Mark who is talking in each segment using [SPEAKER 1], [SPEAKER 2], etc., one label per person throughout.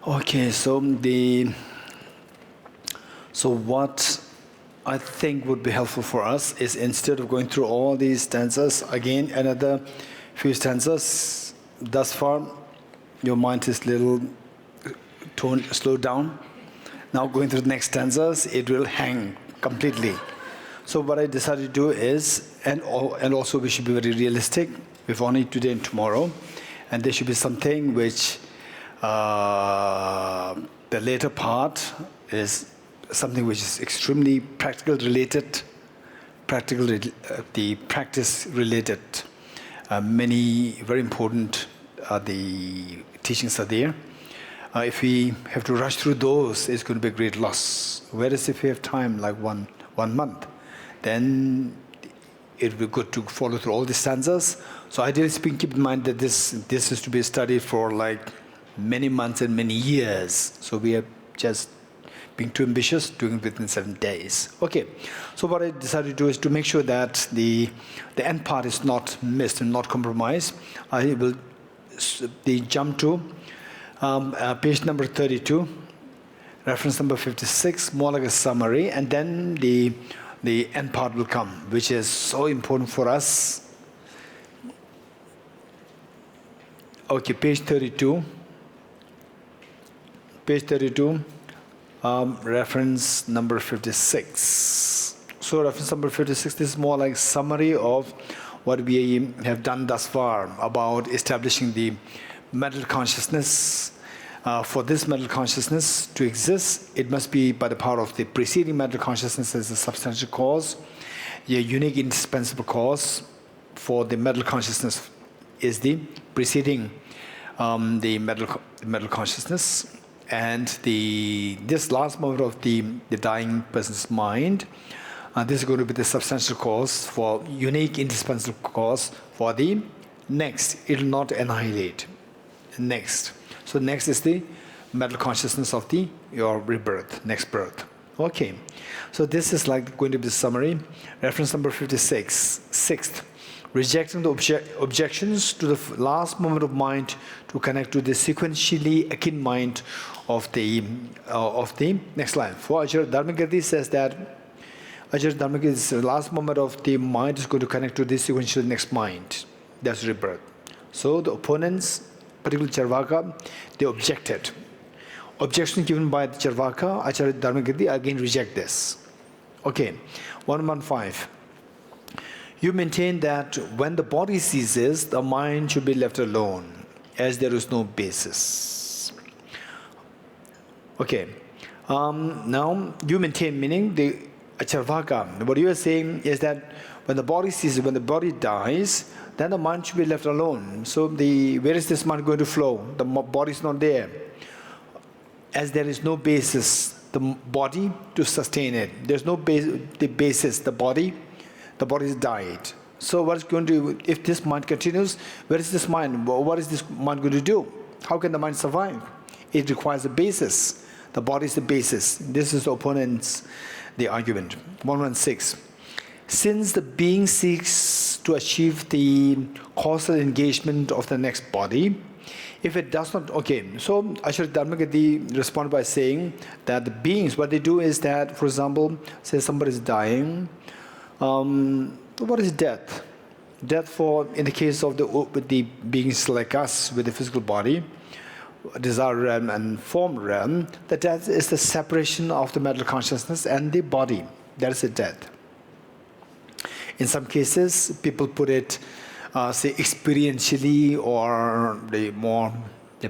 [SPEAKER 1] Okay, so what I think would be helpful for us is, instead of going through all these stanzas again, another few stanzas. Thus far, your mind is little slowed down. Now going through the next stanzas, it will hang completely. So what I decided to do is, and also we should be very realistic. We've only today and tomorrow, and there should be something which the later part is something which is extremely practical related, the practice related. Many very important the teachings are there. If we have to rush through those, it's going to be a great loss. Whereas if we have time, like one month, then it will be good to follow through all the stanzas. So ideally speaking, keep in mind that this is to be studied for like many months and many years. So we are just being too ambitious, doing it within 7 days. Okay, so what I decided to do is to make sure that the end part is not missed and not compromised. I will jump to page number 32, reference number 56, more like a summary, and then the end part will come, which is so important for us. Okay, page 32. Page 32, reference number 56. So reference number 56 is more like summary of what we have done thus far about establishing the mental consciousness. For this mental consciousness to exist, it must be by the power of the preceding mental consciousness as a substantial cause. A unique, indispensable cause for the mental consciousness is the preceding the mental consciousness. And this last moment of the dying person's mind, this is going to be the substantial cause for unique, indispensable cause for the next. It will not annihilate. Next. So next is the mental consciousness of your rebirth, next birth. Okay. So this is like going to be the summary. Reference number 56. Sixth. Rejecting the objections to the last moment of mind to connect to the sequentially akin mind of the next line. For Acharya Dharmakirti says that Acharya Dharmakirti's last moment of the mind is going to connect to the sequential next mind. That's rebirth. So the opponents, particularly Charvaka, they objected. Objections given by the Charvaka, Acharya Dharmakirti again reject this. Okay, 115. You maintain that when the body ceases, the mind should be left alone, as there is no basis. Okay. Now, you maintain, meaning the Charvaka. What you are saying is that when the body ceases, when the body dies, then the mind should be left alone. So where is this mind going to flow? The body is not there. As there is no basis, the body to sustain it. There's no basis, the body is died. So what's going to, if this mind continues, where is this mind? What is this mind going to do? How can the mind survive? It requires a basis. The body is the basis. This is the opponent's, the argument. 116. Since the being seeks to achieve the causal engagement of the next body, if it does not, okay, so Acharya Dharmakirti responded by saying that the beings, what they do is that, for example, say somebody is dying. What is death? Death, in the case of the beings like us with the physical body, desire realm and form realm, the death is the separation of the mental consciousness and the body. That is a death. In some cases, people put it, say, experientially, or the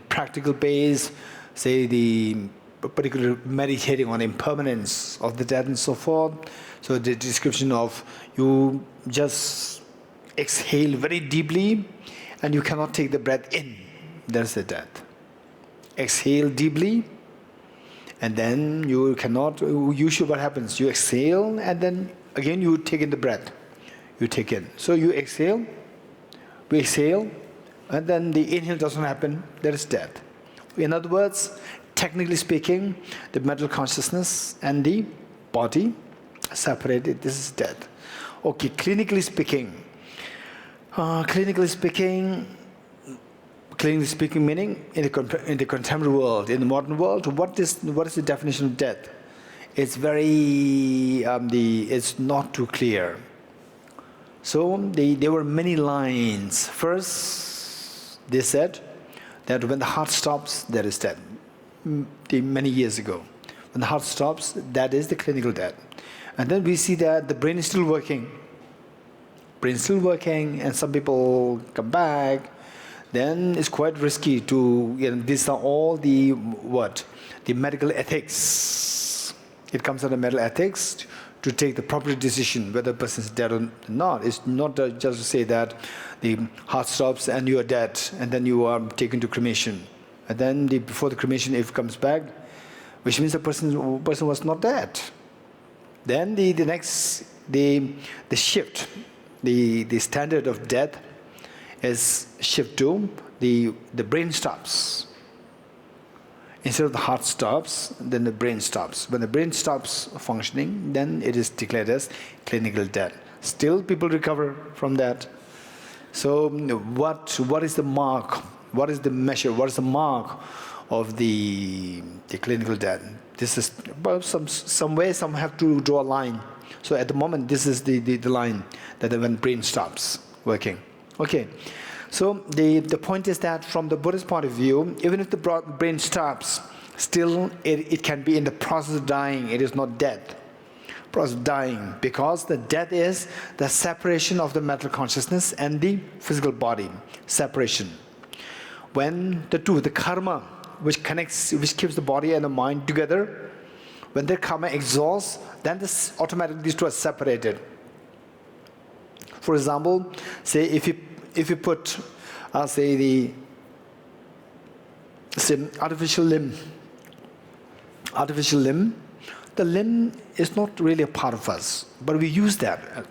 [SPEAKER 1] practical base, say the particular meditating on impermanence of the death and so forth. So the description of you just exhale very deeply and you cannot take the breath in. That's the death. Exhale deeply and then you cannot, usually what happens? You exhale and then again you take in the breath. You take in. So you exhale, we exhale, and then the inhale doesn't happen. That is death. In other words, technically speaking, the mental consciousness and the body separated. This is death. Okay, clinically speaking, clinically speaking, meaning in the contemporary world, in the modern world, what is the definition of death? It's it's not too clear. So there were many lines. First, they said that when the heart stops, there is death. Many years ago, when the heart stops, that is the clinical death. And then we see that the brain is still working. Brain is still working, and some people come back. Then it's quite risky to, these are all the medical ethics. It comes under medical ethics to take the proper decision whether a person is dead or not. It's not just to say that the heart stops and you are dead, and then you are taken to cremation. And then before the cremation, if it comes back, which means the person was not dead. Then the shift, the standard of death is shift to the brain stops. Instead of the heart stops, then the brain stops. When the brain stops functioning, then it is declared as clinical death. Still, people recover from that. So, what is the mark? What is the measure? What is the mark of the clinical death? This is, well, some way, some have to draw a line. So at the moment, this is the line that when brain stops working. Okay. So the point is that from the Buddhist point of view, even if the brain stops, still it can be in the process of dying. It is not death. Process of dying, because the death is the separation of the mental consciousness and the physical body. Separation. When the karma, which keeps the body and the mind together, when the karma exhausts, then automatically these two are separated. For example, say if you put, the artificial limb, the limb is not really a part of us, but we use that.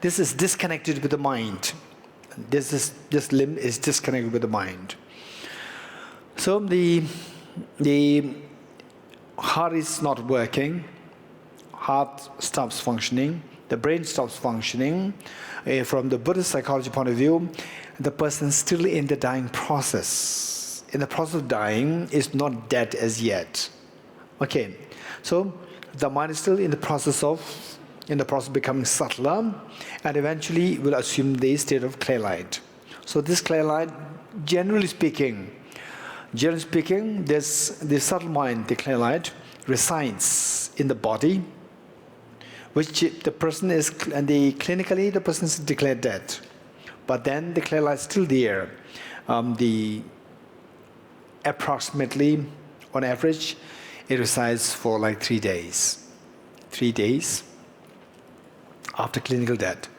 [SPEAKER 1] This is disconnected with the mind. This limb is disconnected with the mind. So the heart is not working, heart stops functioning, the brain stops functioning. From the Buddhist psychology point of view, the person is still in the dying process. In the process of dying, is not dead as yet. Okay, so the mind is still in the process of becoming subtler, and eventually will assume the state of clay light. So this clay light, generally speaking, the subtle mind, the clay light, resides in the body, which the person is, and clinically the person is declared dead. But then the clay light is still there. Approximately, on average, it resides for like 3 days. 3 days after clinical death.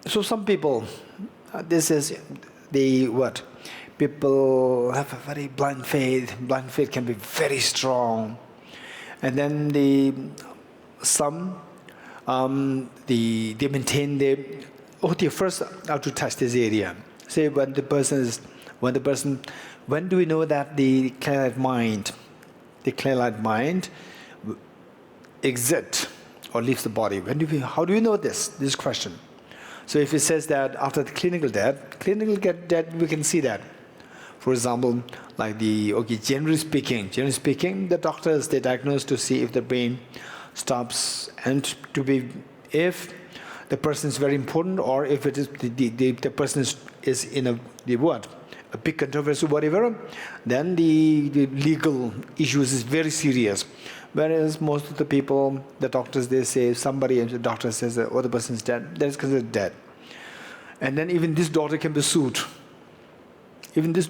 [SPEAKER 1] So some people, this is people have a very blind faith. Blind faith can be very strong. And then they maintain first I have to touch this area. Say when do we know that the clear-eyed mind exits or leaves the body? How do we know this question? So if it says that after the clinical death, we can see that. For example, like generally speaking, the doctors, they diagnose to see if the brain stops, and if the person is very important, or if it is the person is in a big controversy, whatever, then the legal issues is very serious. Whereas most of the people, the doctors, they say the doctor says that the person is dead, that is considered dead. And then even this doctor can be sued. If it's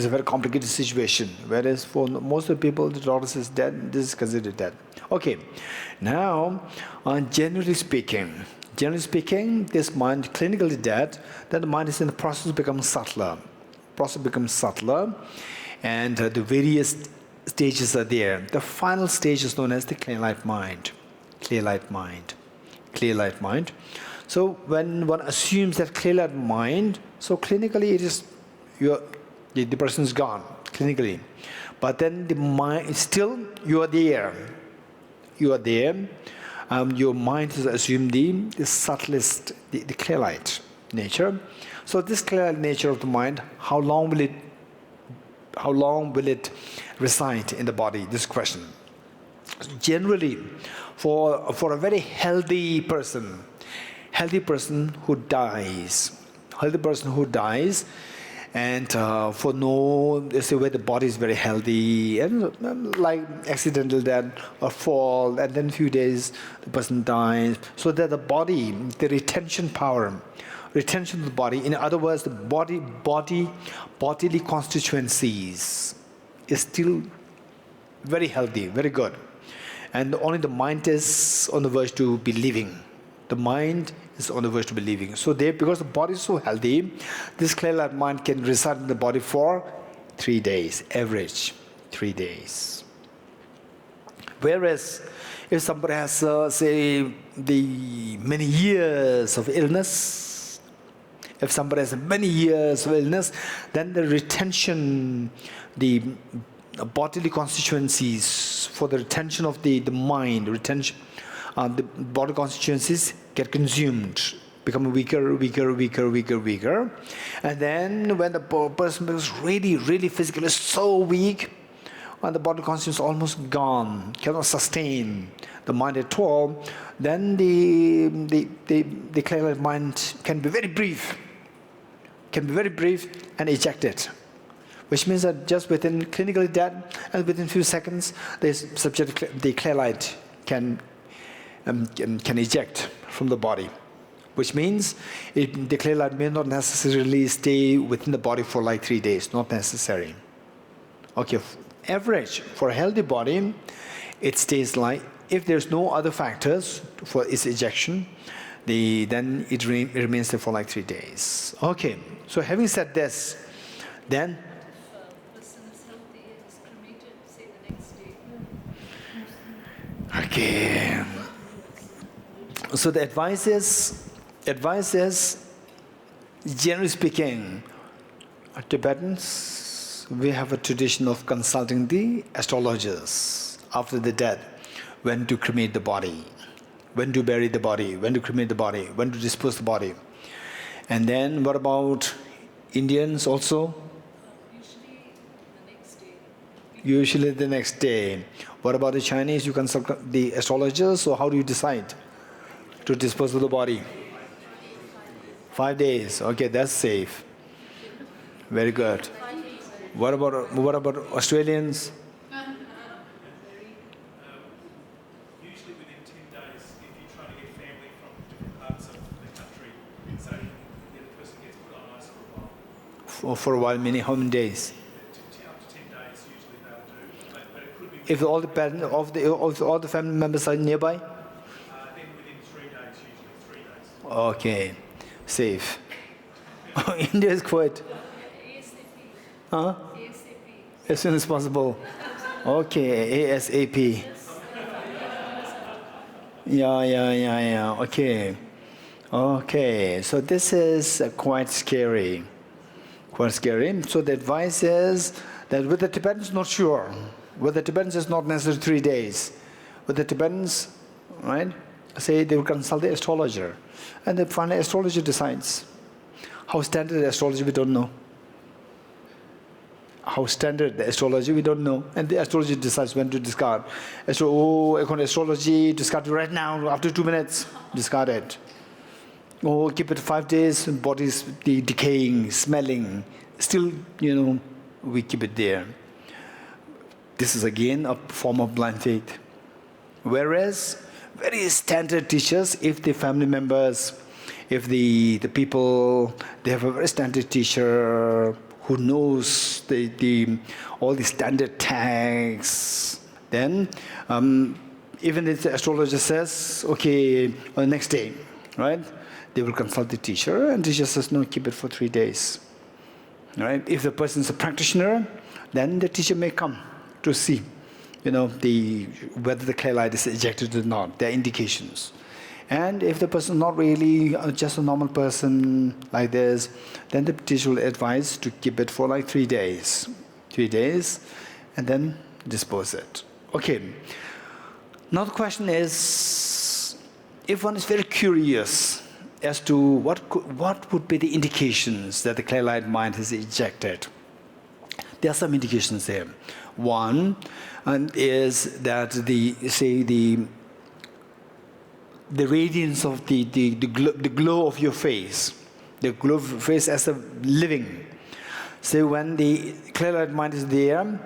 [SPEAKER 1] a very complicated situation. Whereas for most of the people, the doctor says dead, this is considered dead. Okay. Now, generally speaking, this mind clinically dead, then the mind is in the process of becoming subtler. And the various stages are there. The final stage is known as the clear light mind. So when one assumes that clear light mind, so clinically it is the person is gone clinically, but then the mind still you are there. your mind has assumed the subtlest, the clear light nature. So this clear light nature of the mind, how long will it reside in the body? This question. Generally, for a very healthy person who dies, and for no, let's say where the body is very healthy, and like accidental death or fall, and then a few days the person dies, so that the body, the retention of the body, in other words, the bodily constituencies is still very healthy, very good. And only the mind is on the verge to be living. The mind is on the verge to be living. So because the body is so healthy, this clear light mind can reside in the body for 3 days, average 3 days. Whereas if somebody has, say, the many years of illness, then the retention, the bodily constituencies for the retention of the mind, the body constituencies get consumed, become weaker. And then when the person becomes really, really physically so weak, when the body constituency is almost gone, cannot sustain the mind at all, then the clear light mind can be very brief and ejected. Which means that just within clinically dead, and within few seconds, the clear light can eject from the body. Which means the clear light may not necessarily stay within the body for like 3 days, not necessary. Okay, average for a healthy body, it stays like, if there's no other factors for its ejection, then it remains there for like 3 days. Okay, so having said this, then okay. So the advice is, generally speaking, Tibetans, we have a tradition of consulting the astrologers after the death, when to cremate the body, when to bury the body, when to cremate the body, when to dispose the body. And then what about Indians also? Usually the next day. What about the Chinese? You consult the astrologers, so how do you decide to dispose of the body? 5 days. Okay, that's safe. Very good. What about Australians?
[SPEAKER 2] Usually within 10 days, if you're trying to get family from different parts of the country, so the person gets put on ice for a while.
[SPEAKER 1] For a while, meaning how many days?
[SPEAKER 2] Up to 10 days usually they'll do, but it could be...
[SPEAKER 1] If all the family members are nearby?
[SPEAKER 2] Then within 3 days, usually 3 days.
[SPEAKER 1] Okay, safe. India is quite... Huh? As soon as possible. Okay, ASAP. Yeah. Okay, so this is quite scary. So the advice is that with the Tibetans, not sure. With the Tibetans, it's not necessarily 3 days. With the Tibetans, right, say they will consult the astrologer. And the final astrologer decides. How standard the astrology, we don't know. How standard the astrology, we don't know. And the astrologer decides when to discard. According to astrology, discard it right now, after 2 minutes, discard it. Or keep it 5 days, body's decaying, smelling. Still, we keep it there. This is again a form of blind faith. Whereas, very standard teachers, if the family members, if the people, they have a very standard teacher who knows all the standard tags, then even if the astrologer says, okay, on the next day, right, they will consult the teacher, and the teacher says, no, keep it for 3 days. Right? If the person is a practitioner, then the teacher may come to see, whether the clear light is ejected or not. There are indications. And if the person is not really just a normal person like this, then the teacher will advise to keep it for like 3 days. 3 days, and then dispose it. Okay. Now the question is, if one is very curious as to what would be the indications that the clear-light mind has ejected, there are some indications there. One is that the radiance of the glow of your face, the glow of your face as a living. So when the clear-light mind is there,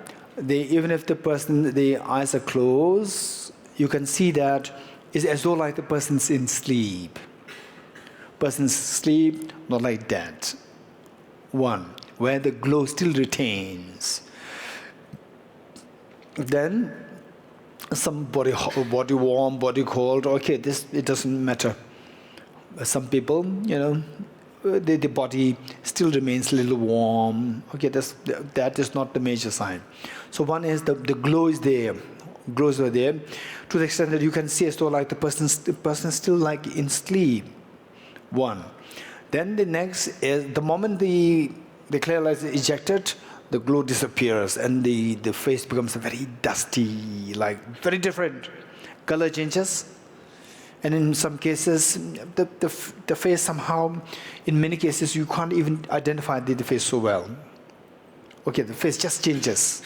[SPEAKER 1] even if the eyes are closed, you can see that it's as though like the person's in sleep. Person's sleep, not like that. One, where the glow still retains. Then some body warm, body cold. Okay, it doesn't matter. Some people, the body still remains a little warm. Okay, that is not the major sign. So one is the glow is there. Glows are there to the extent that you can see as though like the person still like in sleep. One. Then the next is the moment the clear light is ejected, the glow disappears and the face becomes very dusty, like very different. Color changes. And in some cases, the face somehow, in many cases, you can't even identify the face so well. Okay, the face just changes.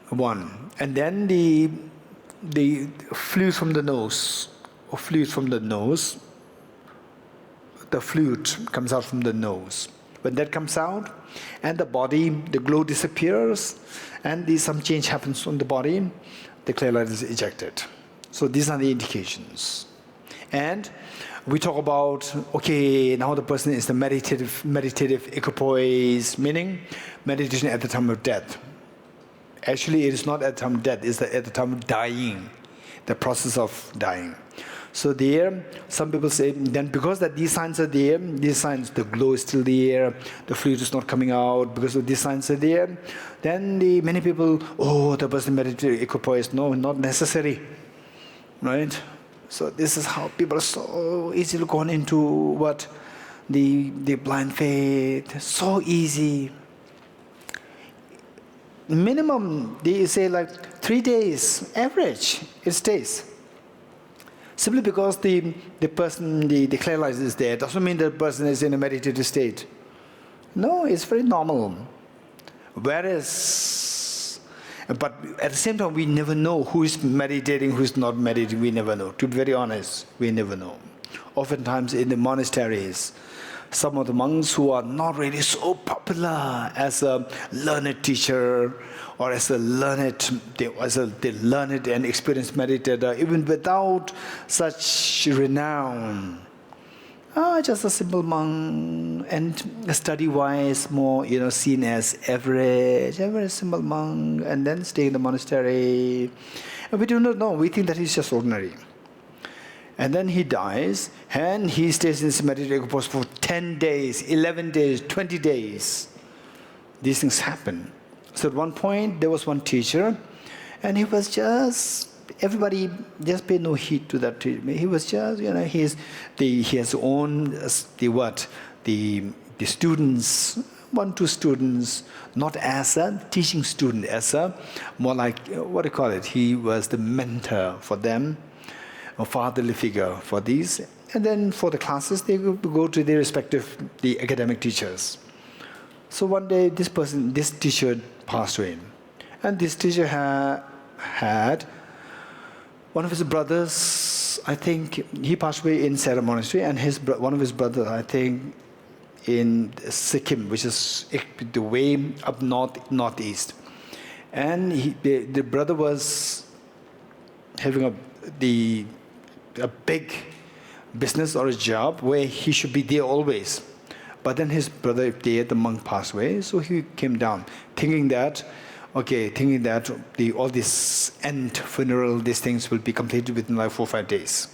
[SPEAKER 1] One. And then the fluid from the nose, the fluid comes out from the nose. When that comes out, and the body, the glow disappears, and some change happens on the body, the clear light is ejected. So these are the indications. And we talk about, okay, now the person is the meditative equipoise, meaning meditation at the time of death. Actually, it is not at the time of death, it's at the time of dying, the process of dying. So there, some people say, then because that these signs are there, these signs, the glow is still there, the fluid is not coming out, because of these signs are there, then many people, the person meditative equipoise. No, not necessary, right? So this is how people are so easily gone into what? The blind faith, so easy. Minimum, they say like 3 days, average, it stays. Simply because the person, the clear light is there, doesn't mean the person is in a meditative state. No, it's very normal. Whereas, but at the same time, we never know who is meditating, who is not meditating. We never know. To be very honest, we never know. Oftentimes in the monasteries, some of the monks who are not really so popular as a learned teacher or as a learned and experienced meditator, even without such renown, just a simple monk, and study-wise more, seen as average simple monk, and then stay in the monastery. And we do not know. We think that he's just ordinary. And then he dies, and he stays in this meditative post for 10 days, 11 days, 20 days. These things happen. So at one point, there was one teacher, and he was just, everybody just paid no heed to that treatment. He was just, he has own the students, 1, 2 students, not as a teaching student, as a more like, he was the mentor for them, a fatherly figure for these. And then for the classes, they go to their respective, the academic teachers. So one day, this teacher passed away. And this teacher had one of his brothers, I think, he passed away in Sera Monastery, and one of his brothers, I think, in Sikkim, which is the way up northeast. And the brother was having a big business or a job where he should be there always. But then his brother there, the monk, passed away, so he came down, thinking that all this end funeral, these things will be completed within like 4 or 5 days.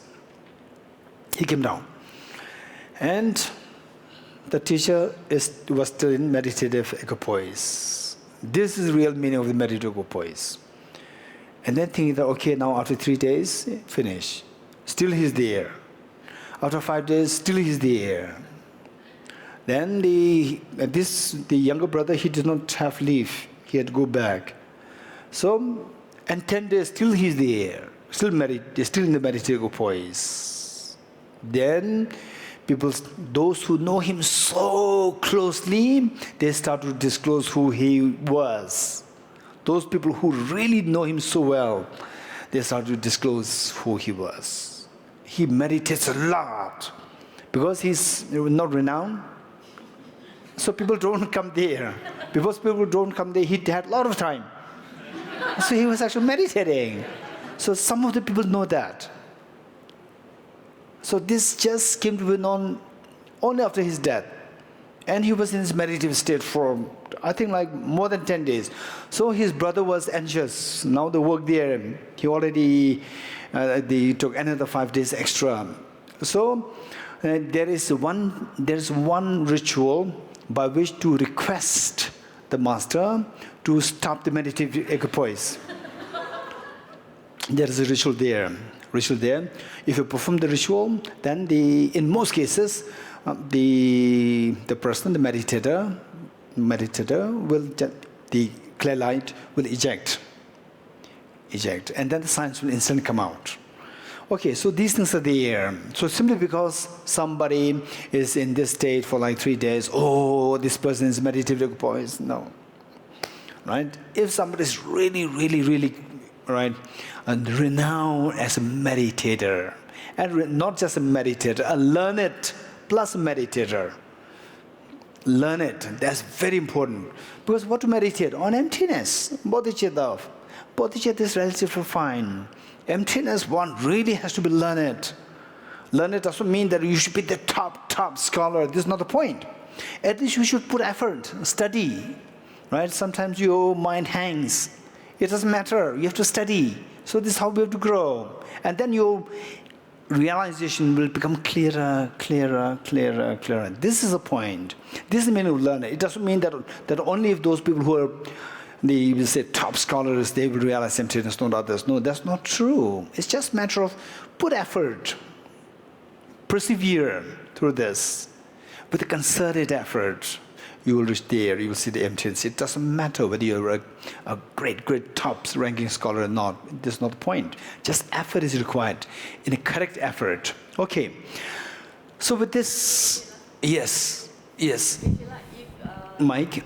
[SPEAKER 1] He came down. And the teacher was still in meditative equipoise. This is the real meaning of the meditative equipoise. And then thinking that, now after 3 days, finish. Still he's there. After 5 days, still he's there. Then the younger brother, he did not have leave. He had to go back. So, and 10 days, still he's there. Still in the meditative equipoise. Then people, those who know him so closely, they start to disclose who he was. Those people who really know him so well, they start to disclose who he was. He meditates a lot because he's not renowned. So people don't come there. Because people don't come there, he had a lot of time. So he was actually meditating. So some of the people know that. So this just came to be known only after his death. And he was in his meditative state for, I think, like more than 10 days. So his brother was anxious. Now the work there, he already they took another 5 days extra. So there is one ritual by which to request the master to stop the meditative equipoise. There is a ritual there. If you perform the ritual, then in most cases, the person, the meditator will, the clear light will eject, and then the signs will instantly come out. Okay, so these things are there. So simply because somebody is in this state for like 3 days, oh, this person is meditative equipoise, no. Right? If somebody is really, right, and renowned as a meditator, and not just a meditator, a learned plus a meditator. Learn it. That's very important. Because what to meditate? On emptiness. Bodhicitta. Bodhicitta is relatively fine. Emptiness, one really has to be learned. Learned doesn't mean that you should be the top scholar. This is not the point. At least you should put effort, study. Right? Sometimes your mind hangs. It doesn't matter. You have to study. So this is how we have to grow. And then your realization will become clearer. This is the point. This is the meaning of learning. It doesn't mean that only if those people who are, they will say top scholars, they will realize emptiness, not others. No, that's not true. It's just a matter of put effort, persevere through this. With a concerted effort, you will reach there, you will see the emptiness. It doesn't matter whether you're a great top ranking scholar or not. That's not the point. Just effort is required, in a correct effort. Okay. So with this, yes. Mike?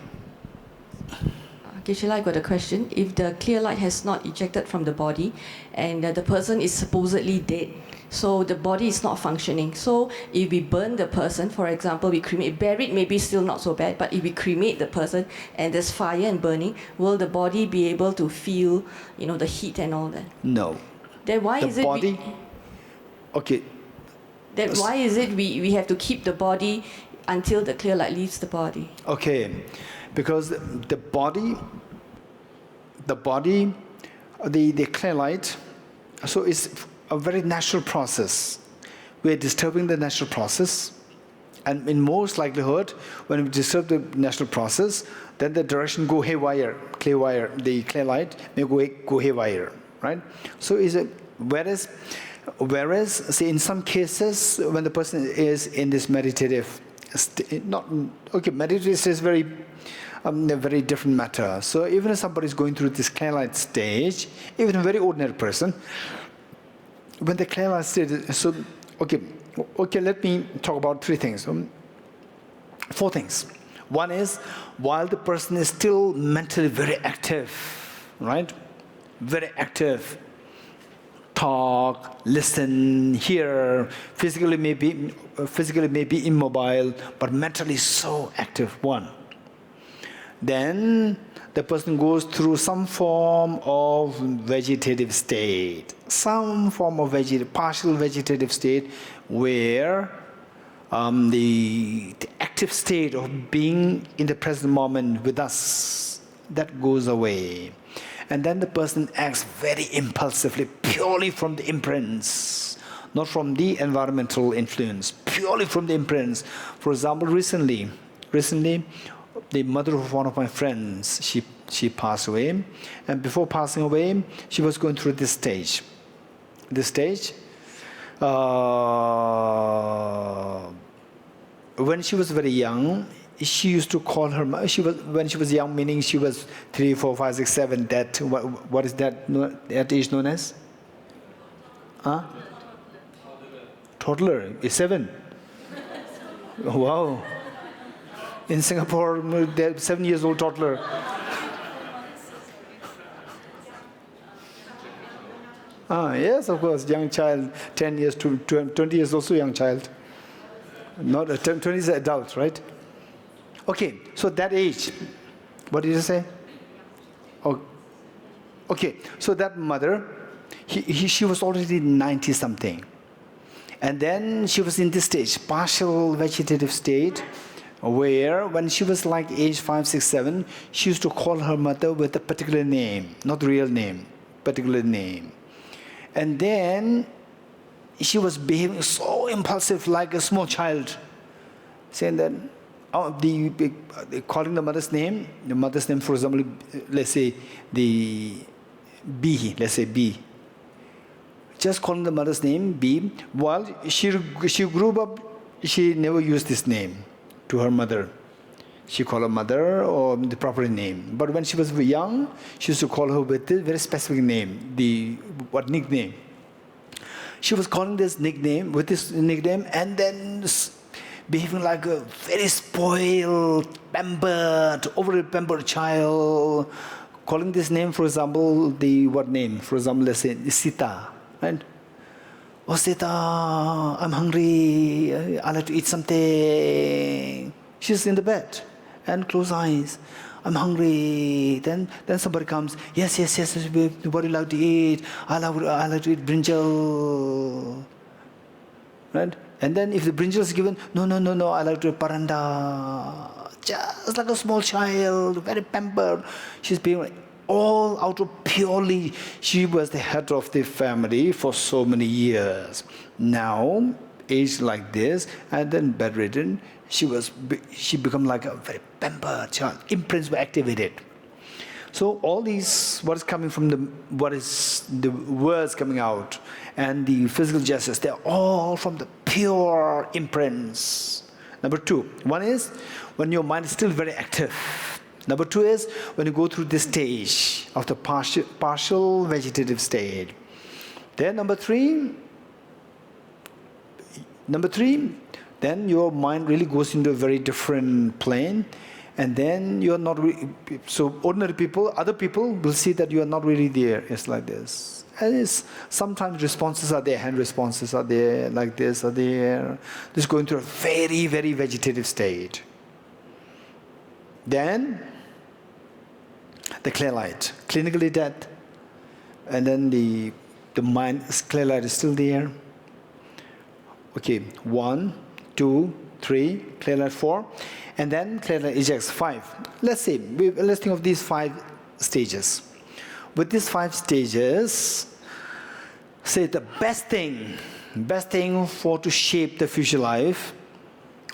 [SPEAKER 3] Geshe, I got a question. If the clear light has not ejected from the body and the person is supposedly dead, so the body is not functioning. So if we burn the person, for example, we cremate, buried maybe still not so bad, but if we cremate the person and there's fire and burning, will the body be able to feel, the heat and all that?
[SPEAKER 1] No.
[SPEAKER 3] Then why is it
[SPEAKER 1] body? Okay.
[SPEAKER 3] Then why is it we have to keep the body until the clear light leaves the body?
[SPEAKER 1] Okay. Because the body, the clear light, so it's a very natural process. We are disturbing the natural process, and in most likelihood, when we disturb the natural process, then the direction go haywire. The clear light may go haywire, right? So whereas, say in some cases, when the person is in this meditative state, meditative is very a very different matter. So even if somebody is going through this clear light stage, even a very ordinary person, when the clear light stage, okay, let me talk about 3 things. 4 things. One is, while the person is still mentally very active, right? Very active. Talk, listen, hear, physically may be immobile, but mentally so active, one. Then the person goes through some form of vegetative state, partial vegetative state, where the active state of being in the present moment with us, that goes away. And then the person acts very impulsively, purely from the imprints, not from the environmental influence, purely from the imprints. For example, recently, the mother of one of my friends, she passed away, and before passing away, she was going through this stage. When she was very young, she used to call her. When she was young, meaning she was 3, 4, 5, 6, 7. What is that age known as? Huh? Toddler is 7. Wow. In Singapore, they're 7 years old toddler. Yes, of course, young child, 10 years to 20 years also young child. Not 20 is adult, right? Okay, so that age, what did you say? Oh, okay, so that mother, she was already 90 something. And then she was in this stage, partial vegetative state, where when she was like age 5, 6, 7, she used to call her mother with a particular name, not real name, particular name. And then she was behaving so impulsive like a small child, saying that, calling the mother's name, for example, let's say B. Just calling the mother's name, B. While she grew up, she never used this name to her mother. She called her mother or the proper name. But when she was young, she used to call her with a very specific name, nickname. She was calling this nickname, and then behaving like a very spoiled, over-pampered child. Calling this name, for example, For example, let's say Sita, right? Oh, Sita, I'm hungry. I'd like to eat something. She's in the bed and close eyes. I'm hungry. Then somebody comes. Yes. What do you like to eat? I like to eat brinjal. Right? And then if the brinjal is given, no. I like to eat paranda. Just like a small child, very pampered. She's being all out of purely. She was the head of the family for so many years. Now, aged like this, and then bedridden. She become like a very pampered child. Imprints were activated. So all these, what is coming from what is the words coming out and the physical gestures, they're all from the pure imprints. Number 2, one is when your mind is still very active. Number 2 is when you go through this stage of the partial vegetative state. Then number 3, then your mind really goes into a very different plane, and then you're not so ordinary people, other people will see that you are not really there. It's like this. And sometimes responses are there, hand responses are there, like this are there. This is going through a very, very vegetative state. Then the clear light, clinically dead, and then the mind, clear light is still there. Okay, 1, 2, 3, clear light 4, and then clear light ejects 5. Let's think of these 5 stages. With these 5 stages, say the best thing to shape the future life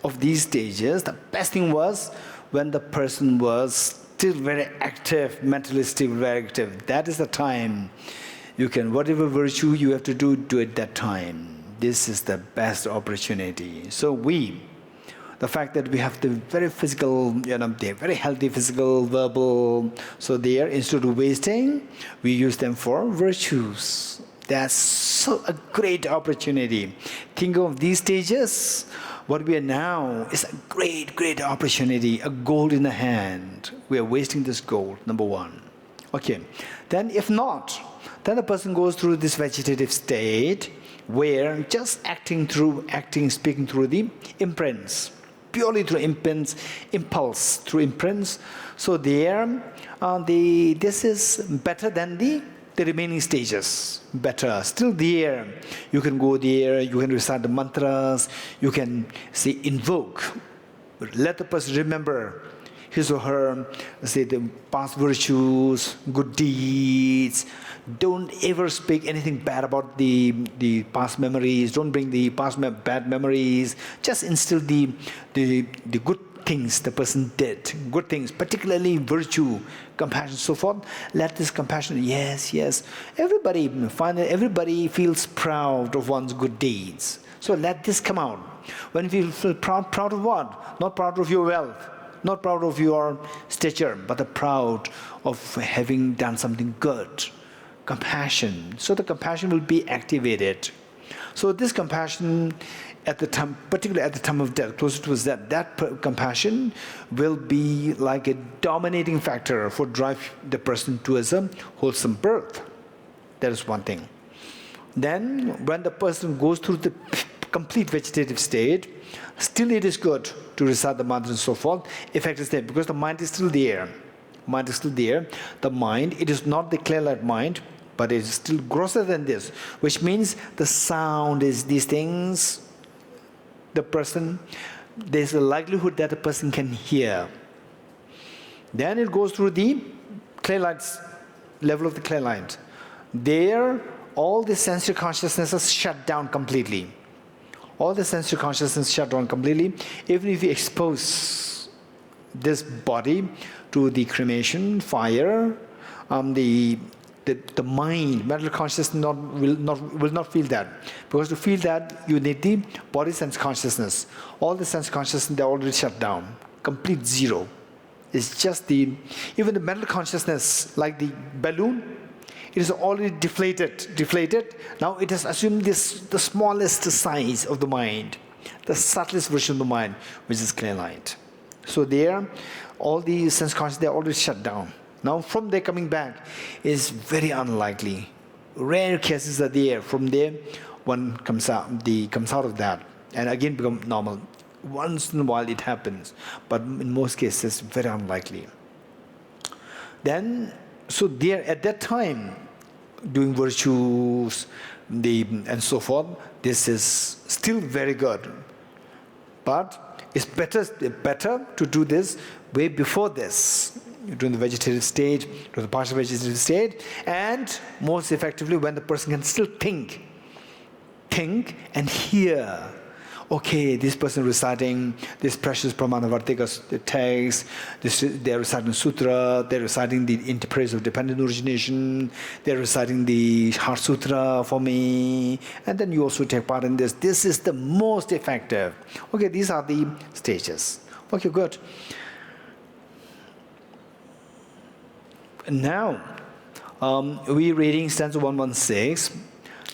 [SPEAKER 1] of these stages, the best thing was when the person was still very active, mentally still very active. That is the time you can, whatever virtue you have to do at that time. This is the best opportunity. So the fact that we have the very physical, they're very healthy physical, verbal, so there, instead of wasting, we use them for virtues. That's so a great opportunity. Think of these stages. What we are now is a great, great opportunity, a gold in the hand. We are wasting this gold, number 1. Okay. Then if not, then the person goes through this vegetative state where just speaking through the imprints, purely through impulse through imprints. So there, this is better than the remaining stages. Better. Still there. You can go there, you can recite the mantras, you can say invoke. Let the person remember his or her, say the past virtues, good deeds. Don't ever speak anything bad about the past memories. Don't bring the past bad memories. Just instill the good things the person did. Good things, particularly virtue, compassion, so forth. Let this compassion, yes. Everybody feels proud of one's good deeds. So let this come out. When you feel proud of what? Not proud of your wealth, not proud of your stature, but proud of having done something good. Compassion. So the compassion will be activated. So this compassion at the time, particularly at the time of death, closer to death, that compassion will be like a dominating factor for drive the person towards a wholesome birth. That is one thing. Then when the person goes through the complete vegetative state, still it is good to recite the mantra and so forth. Effect is there because the mind is still there. Mind is still there. The mind, it is not the clear light mind, but it is still grosser than this, which means the sound is these things. The person, there's a likelihood that a person can hear. Then it goes through the clear lights, level of the clear light. There, all the sensory consciousnesses shut down completely. All the sensory consciousness shut down completely. Even if you expose this body to the cremation, fire, the mind, mental consciousness will not feel that. Because to feel that, you need the body sense consciousness. All the sense consciousness, they're already shut down. Complete zero. It's just even the mental consciousness, like the balloon, it is already deflated. Now it has assumed the smallest size of the mind, the subtlest version of the mind, which is clear light. So there, all the sense consciousness, they're already shut down. Now from there coming back is very unlikely. Rare cases are there. From there, one comes out of that and again become normal. Once in a while it happens, but in most cases, very unlikely. Then, so there at that time, doing virtues and so forth, this is still very good. But it's better to do this way before this, during the vegetative state, during the partial vegetative state, and most effectively when the person can still think and hear. Okay, this person reciting this precious Pramanavartika text, they're reciting Sutra, they're reciting the interpraise of dependent origination, they're reciting the Heart Sutra for me, and then you also take part in this. This is the most effective. Okay, these are the stages. Okay, good. Now, we're reading stanza 116.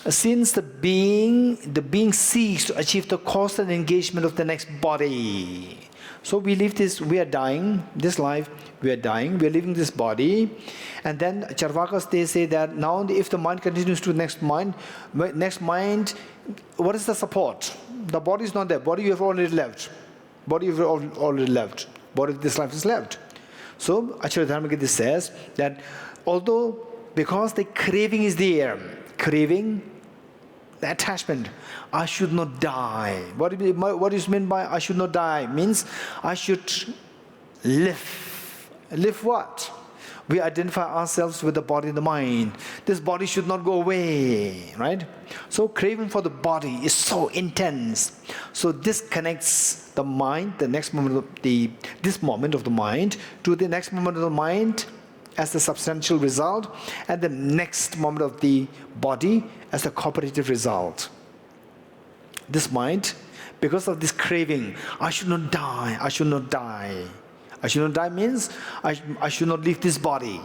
[SPEAKER 1] Since the being seeks to achieve the constant engagement of the next body. So we live this, we are dying, this life, we are dying, we are leaving this body. And then Charvakas, they say that now if the mind continues to next mind, what is the support? The body is not there. Body you have already left. Body you have already left. Body of this life is left. So Acharya Dharmakirti says that although because the craving is there, craving, the attachment, I should not die. What is meant by I should not die? Means I should live. Live what? We identify ourselves with the body and the mind. This body should not go away, right? So craving for the body is so intense. So this connects the mind, the next moment of this moment of the mind, to the next moment of the mind as the substantial result, and the next moment of the body as the cooperative result. This mind, because of this craving, I should not die, I should not die. I should not die means I should not leave this body.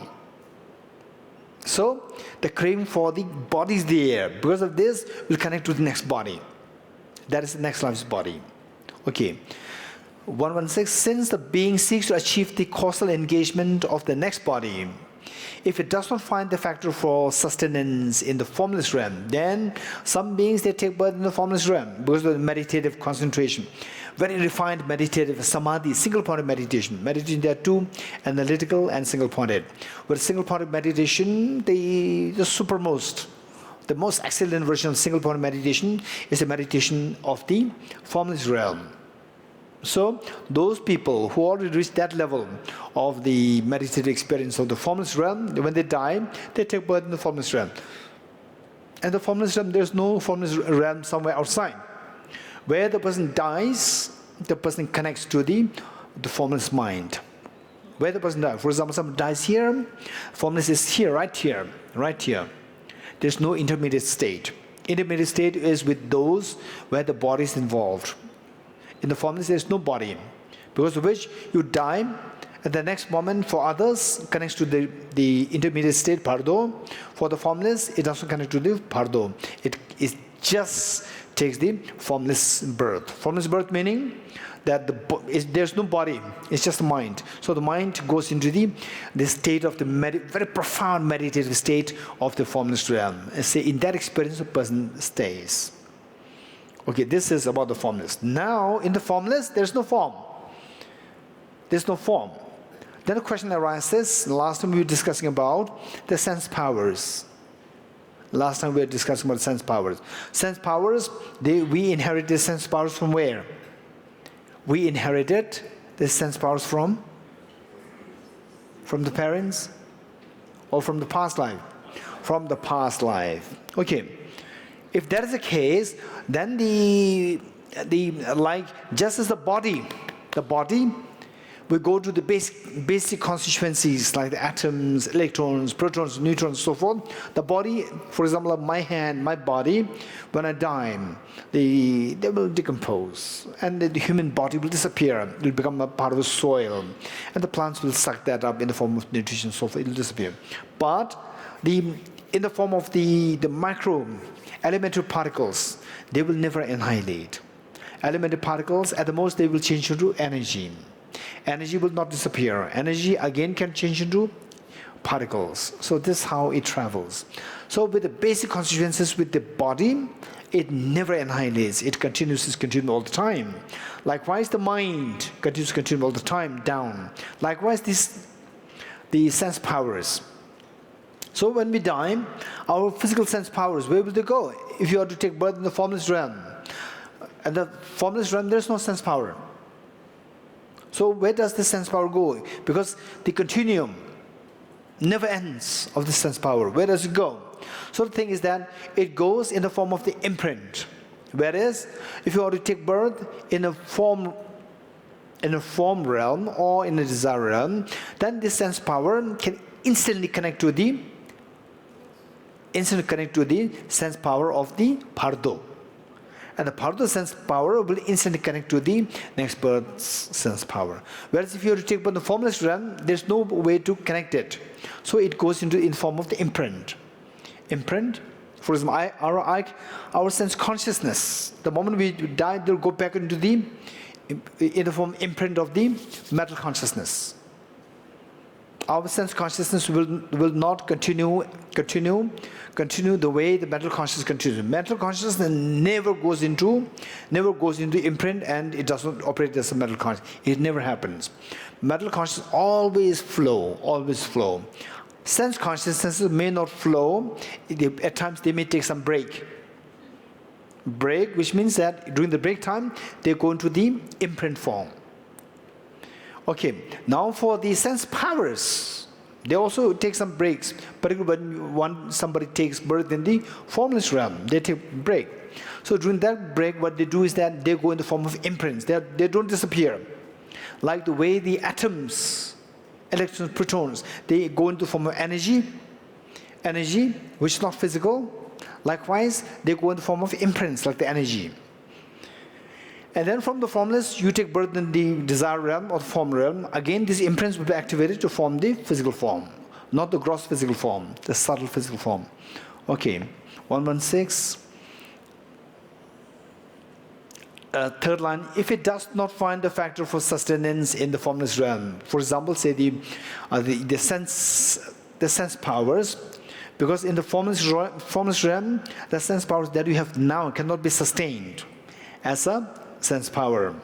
[SPEAKER 1] So the craving for the body is there. Because of this, we'll connect to the next body. That is the next life's body. Okay. 116, since the being seeks to achieve the causal engagement of the next body, if it does not find the factor for sustenance in the formless realm, then some beings, they take birth in the formless realm because of the meditative concentration. Very refined meditative samadhi, single-pointed meditation. Meditation, there are two, analytical and single-pointed. With single-pointed meditation, the supermost, the most excellent version of single-pointed meditation is the meditation of the formless realm. So those people who already reached that level of the meditative experience of the formless realm, when they die, they take birth in the formless realm. And the formless realm, there's no formless realm somewhere outside. Where the person dies, the person connects to the formless mind. Where the person dies, for example, someone dies here, formless is here, right here, right here. There's no intermediate state. Intermediate state is with those where the body is involved. In the formless, there is no body, because of which you die, and the next moment for others connects to the intermediate state, pardo. For the formless, it doesn't connect to the pardo. It is just takes the formless birth. Formless birth meaning that there's no body, it's just the mind. So the mind goes into the state of the very profound meditative state of the formless realm. And say in that experience, a person stays. Okay, this is about the formless. Now, in the formless, there's no form. There's no form. Then the question arises, last time we were discussing about the sense powers. Last time we were discussing about sense powers. Sense powers, we inherited sense powers from where? We inherited the sense powers from the parents or from the past life? From the past life. Okay. If that is the case, then just as the body we go to the basic constituencies like the atoms, electrons, protons, neutrons, so forth. The body, for example, my hand, my body, when I die, they will decompose, and the human body will disappear. It will become a part of the soil, and the plants will suck that up in the form of nutrition, so forth. It will disappear. But in the form of the micro elementary particles, they will never annihilate. Elementary particles, at the most, they will change into energy. Energy will not disappear. Energy again can change into particles. So this is how it travels. So with the basic constituencies with the body, it never annihilates. It continues all the time. Likewise, the mind continues all the time down. Likewise, the sense powers. So when we die, our physical sense powers, where will they go? If you are to take birth in the formless realm, and the formless realm, there is no sense power. So where does the sense power go? Because the continuum never ends of the sense power. Where does it go? So the thing is that it goes in the form of the imprint. Whereas if you are to take birth in a form realm or in a desire realm, then the sense power can instantly connect to the sense power of the pardo. And the pardo sense power will instantly connect to the next birth's sense power. Whereas if you were to take birth in the formless realm, there's no way to connect it. So it goes in the form of the imprint. Imprint, for example, our sense consciousness, the moment we die, they'll go back into in the form imprint of the mental consciousness. Our sense consciousness will not continue the way the mental consciousness continues. Mental consciousness never goes into imprint, and it does not operate as a mental consciousness. It never happens. Mental consciousness always flow. Sense consciousnesses may not flow. At times they may take some break, which means that during the break time they go into the imprint form. Okay, now for the sense powers, they also take some breaks. Particularly when somebody takes birth in the formless realm, they take a break. So during that break, what they do is that they go in the form of imprints. They don't disappear. Like the way the atoms, electrons, protons, they go into the form of energy, which is not physical. Likewise, they go in the form of imprints, like the energy. And then from the formless, you take birth in the desire realm or the form realm. Again, these imprints will be activated to form the physical form. Not the gross physical form, the subtle physical form. Okay, 116. Third line, if it does not find the factor for sustenance in the formless realm, for example, say the sense powers, because in the formless realm, the sense powers that you have now cannot be sustained as a sense power.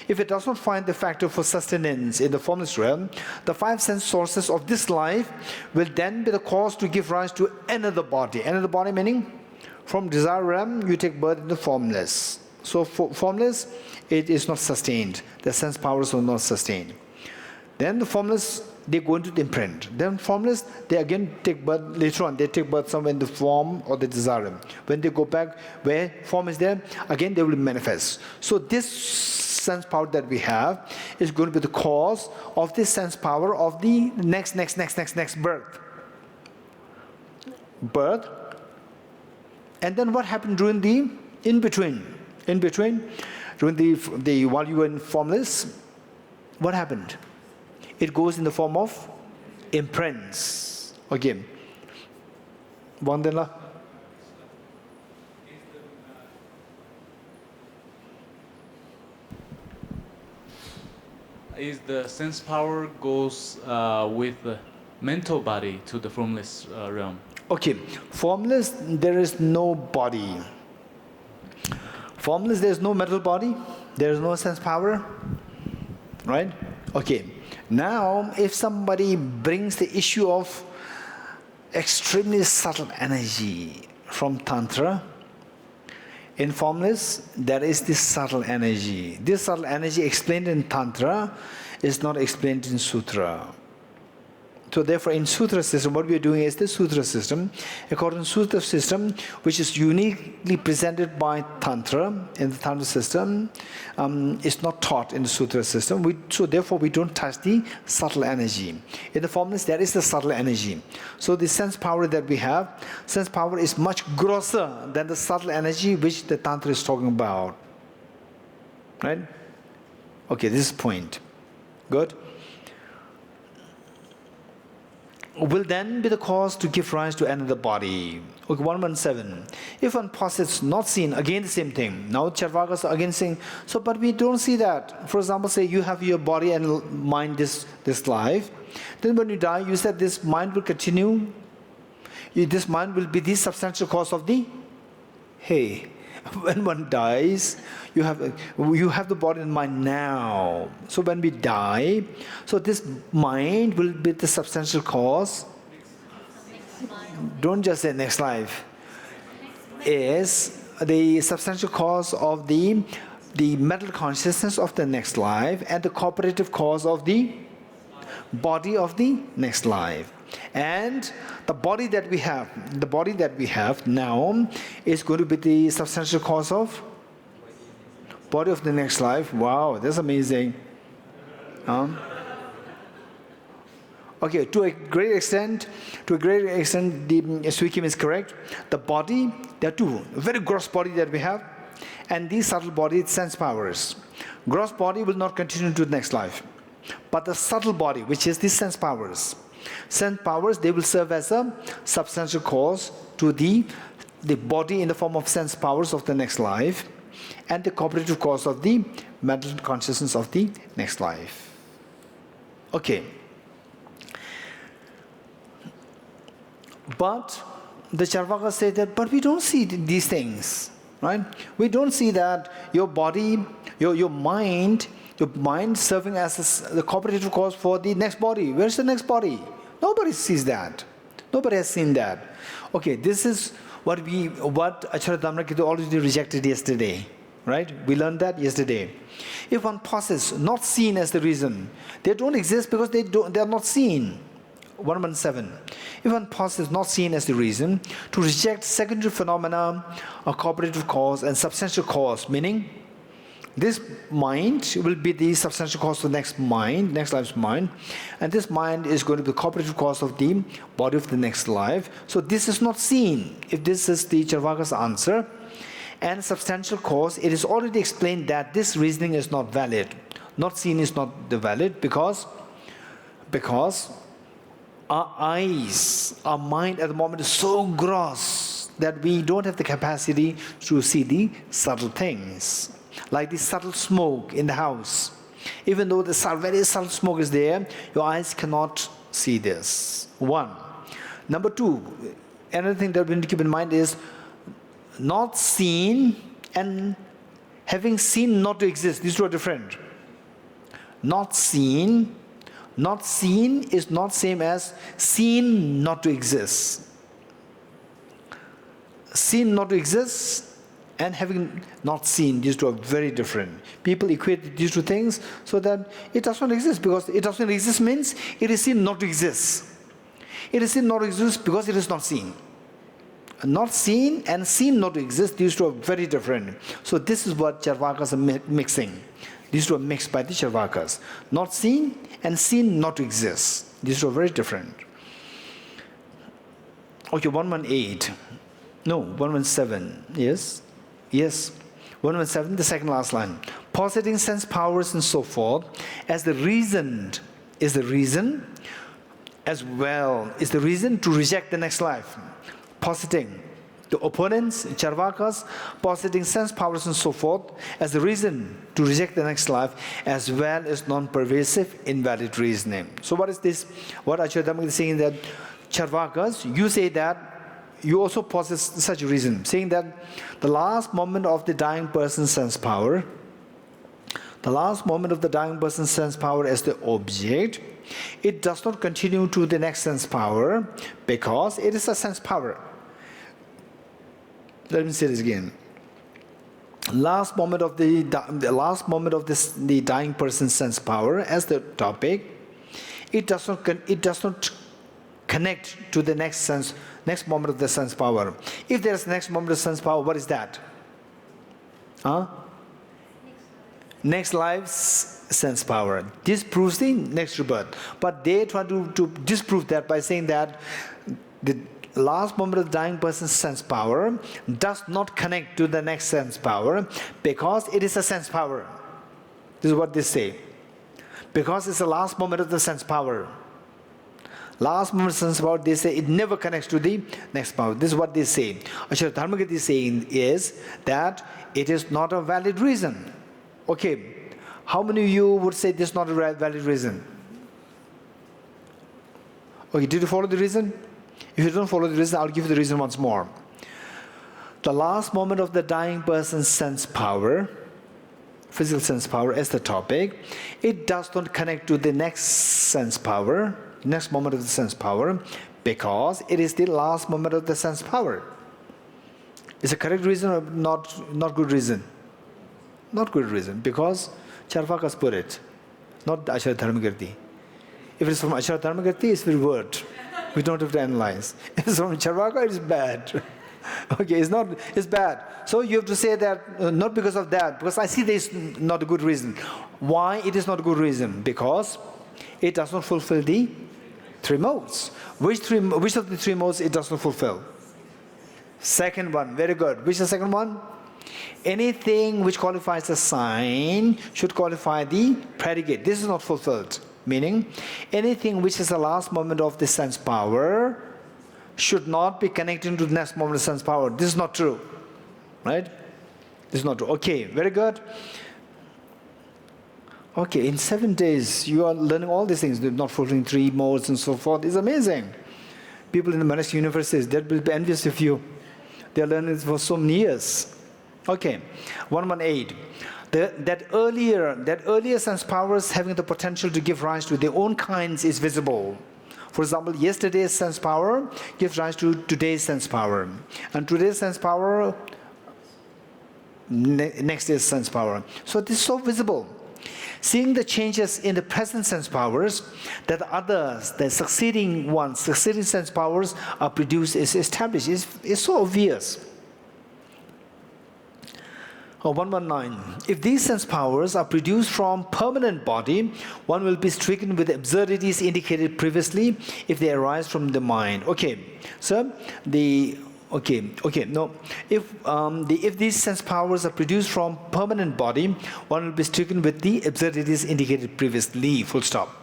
[SPEAKER 1] If it does not find the factor for sustenance in the formless realm, the 5 sense sources of this life will then be the cause to give rise to another body. Another body meaning from desire realm, you take birth in the formless. So formless, it is not sustained. The sense powers are not sustained. Then the formless, they go into the imprint. Then formless, they again take birth later on. They take birth somewhere in the form or the desire. When they go back where form is there, again they will manifest. So this sense power that we have is going to be the cause of this sense power of the next birth. And then what happened during the in between, during the while you were in formless, what happened? It goes in the form of imprints. Again, Vandana.
[SPEAKER 2] Is the
[SPEAKER 4] is the sense power goes with the mental body to the formless realm.
[SPEAKER 1] Okay, formless, there is no body. Formless, there is no mental body, there is no sense power, right? Okay, now if somebody brings the issue of extremely subtle energy from Tantra, in formless, there is this subtle energy. This subtle energy explained in Tantra is not explained in Sutra. So therefore, in Sutra system, what we are doing is the Sutra system. According to Sutra system, which is uniquely presented by Tantra, in the Tantra system, is not taught in the Sutra system. So therefore, we don't touch the subtle energy. In the formless, there is the subtle energy. So the sense power that we have, sense power is much grosser than the subtle energy which the Tantra is talking about. Right? Okay, this is point. Good? Will then be the cause to give rise to another body. Okay, 117. If one posits not seen, again the same thing. Now Charvakas are again saying, so but we don't see that. For example, say you have your body and mind this life. Then when you die, you said this mind will continue. This mind will be the substantial cause of the... Hey, when one dies, you have the body and mind now. So when we die, so this mind will be the substantial cause. Don't just say next life. Is the substantial cause of the mental consciousness of the next life and the cooperative cause of the body of the next life. And the body that we have now is going to be the substantial cause of body of the next life. Wow, that's amazing. Okay, to a great extent, the Swikim is correct. The body, there are two, a very gross body that we have, and these subtle body, sense powers. Gross body will not continue to the next life. But the subtle body, which is the sense powers, they will serve as a substantial cause to the body in the form of sense powers of the next life and the cooperative cause of the mental consciousness of the next life. Okay. But the Charvakas say that, but we don't see these things, right? We don't see that your body, your mind serving as the cooperative cause for the next body. Where's the next body? Nobody sees that. Nobody has seen that. Okay, this is what Acharya Dharmakirti already rejected yesterday. Right? We learned that yesterday. If one posits not seen as the reason, they don't exist because they are not seen. 117. If one posits not seen as the reason, to reject secondary phenomena, a cooperative cause and substantial cause, meaning this mind will be the substantial cause of the next life's mind, and this mind is going to be the cooperative cause of the body of the next life. So this is not seen. If this is the Charvaka's answer, and substantial cause, it is already explained that this reasoning is not valid. Not seen is not valid because our eyes, our mind at the moment is so gross that we don't have the capacity to see the subtle things. Like the subtle smoke in the house. Even though the very subtle smoke is there, your eyes cannot see this. One. Number two, another thing that we need to keep in mind is not seen and having seen not to exist. These two are different. Not seen is not same as seen not to exist. Seen not to exist and having not seen, these two are very different. People equate these two things so that it does not exist, because it does not exist means it is seen not to exist. It is seen not to exist because it is not seen. Not seen and seen not to exist, these two are very different. So this is what Charvakas are mixing. These two are mixed by the Charvakas. Not seen and seen not to exist. These two are very different. Okay, 118. No, 117. Yes. 117, the second last line. Positing sense powers and so forth as the reason as well is the reason to reject the next life. Positing The opponents, Charvakas, positing sense powers and so forth as a reason to reject the next life, as well as non-pervasive, invalid reasoning. So what is this? What Acharya Dharmakirti is saying that Charvakas, you say that, you also possess such a reason, saying that the last moment of the dying person's sense power, the last moment of the dying person's sense power as the object, it does not continue to the next sense power because it is a sense power. Let me say this again. Last moment of the dying person's sense power as the topic, it does not connect to the next moment of the sense power. If there is next moment of sense power, what is that? Next life's sense power. This proves the next rebirth. But they try to disprove that by saying that the last moment of the dying person's sense power does not connect to the next sense power because it is a sense power. This is what they say. Because it's the last moment of the sense power. Last moment of sense power, they say it never connects to the next power. This is what they say. Acharya Dharmakirti is saying is that it is not a valid reason. Okay, how many of you would say this is not a valid reason? Okay, did you follow the reason? If you don't follow the reason, I'll give you the reason once more. The last moment of the dying person's sense power, physical sense power as the topic, it does not connect to the next sense power, next moment of the sense power, because it is the last moment of the sense power. Is it a correct reason or not good reason? Not good reason, because Charvakas put it, not Acharya Dharmakirti. If it's from Acharya Dharmakirti, it's very word. We don't have to analyze. If it's from Charvaka, it's bad. Okay, it's bad. So you have to say that not because of that, because I see this not a good reason. Why it is not a good reason? Because it does not fulfill the three modes. Which of the three modes it does not fulfill? Second one, very good. Which is the second one? Anything which qualifies a sign should qualify the predicate. This is not fulfilled. Meaning, anything which is the last moment of the sense power should not be connected to the next moment of sense power. This is not true. Right? This is not true. Okay, very good. Okay, in 7 days, you are learning all these things, not fulfilling three modes and so forth. It's amazing. People in the monastic universities, they will be envious of you. They are learning this for so many years. Okay, 118. That earlier sense powers having the potential to give rise to their own kinds is visible. For example, yesterday's sense power gives rise to today's sense power. And today's sense power, next day's sense power. So this is so visible. Seeing the changes in the present sense powers, that others, the succeeding sense powers are produced, is established, is so obvious. 119. If these sense powers are produced from permanent body, one will be stricken with the absurdities indicated previously if they arise from the mind. Okay, so if these sense powers are produced from permanent body, one will be stricken with the absurdities indicated previously. Full stop.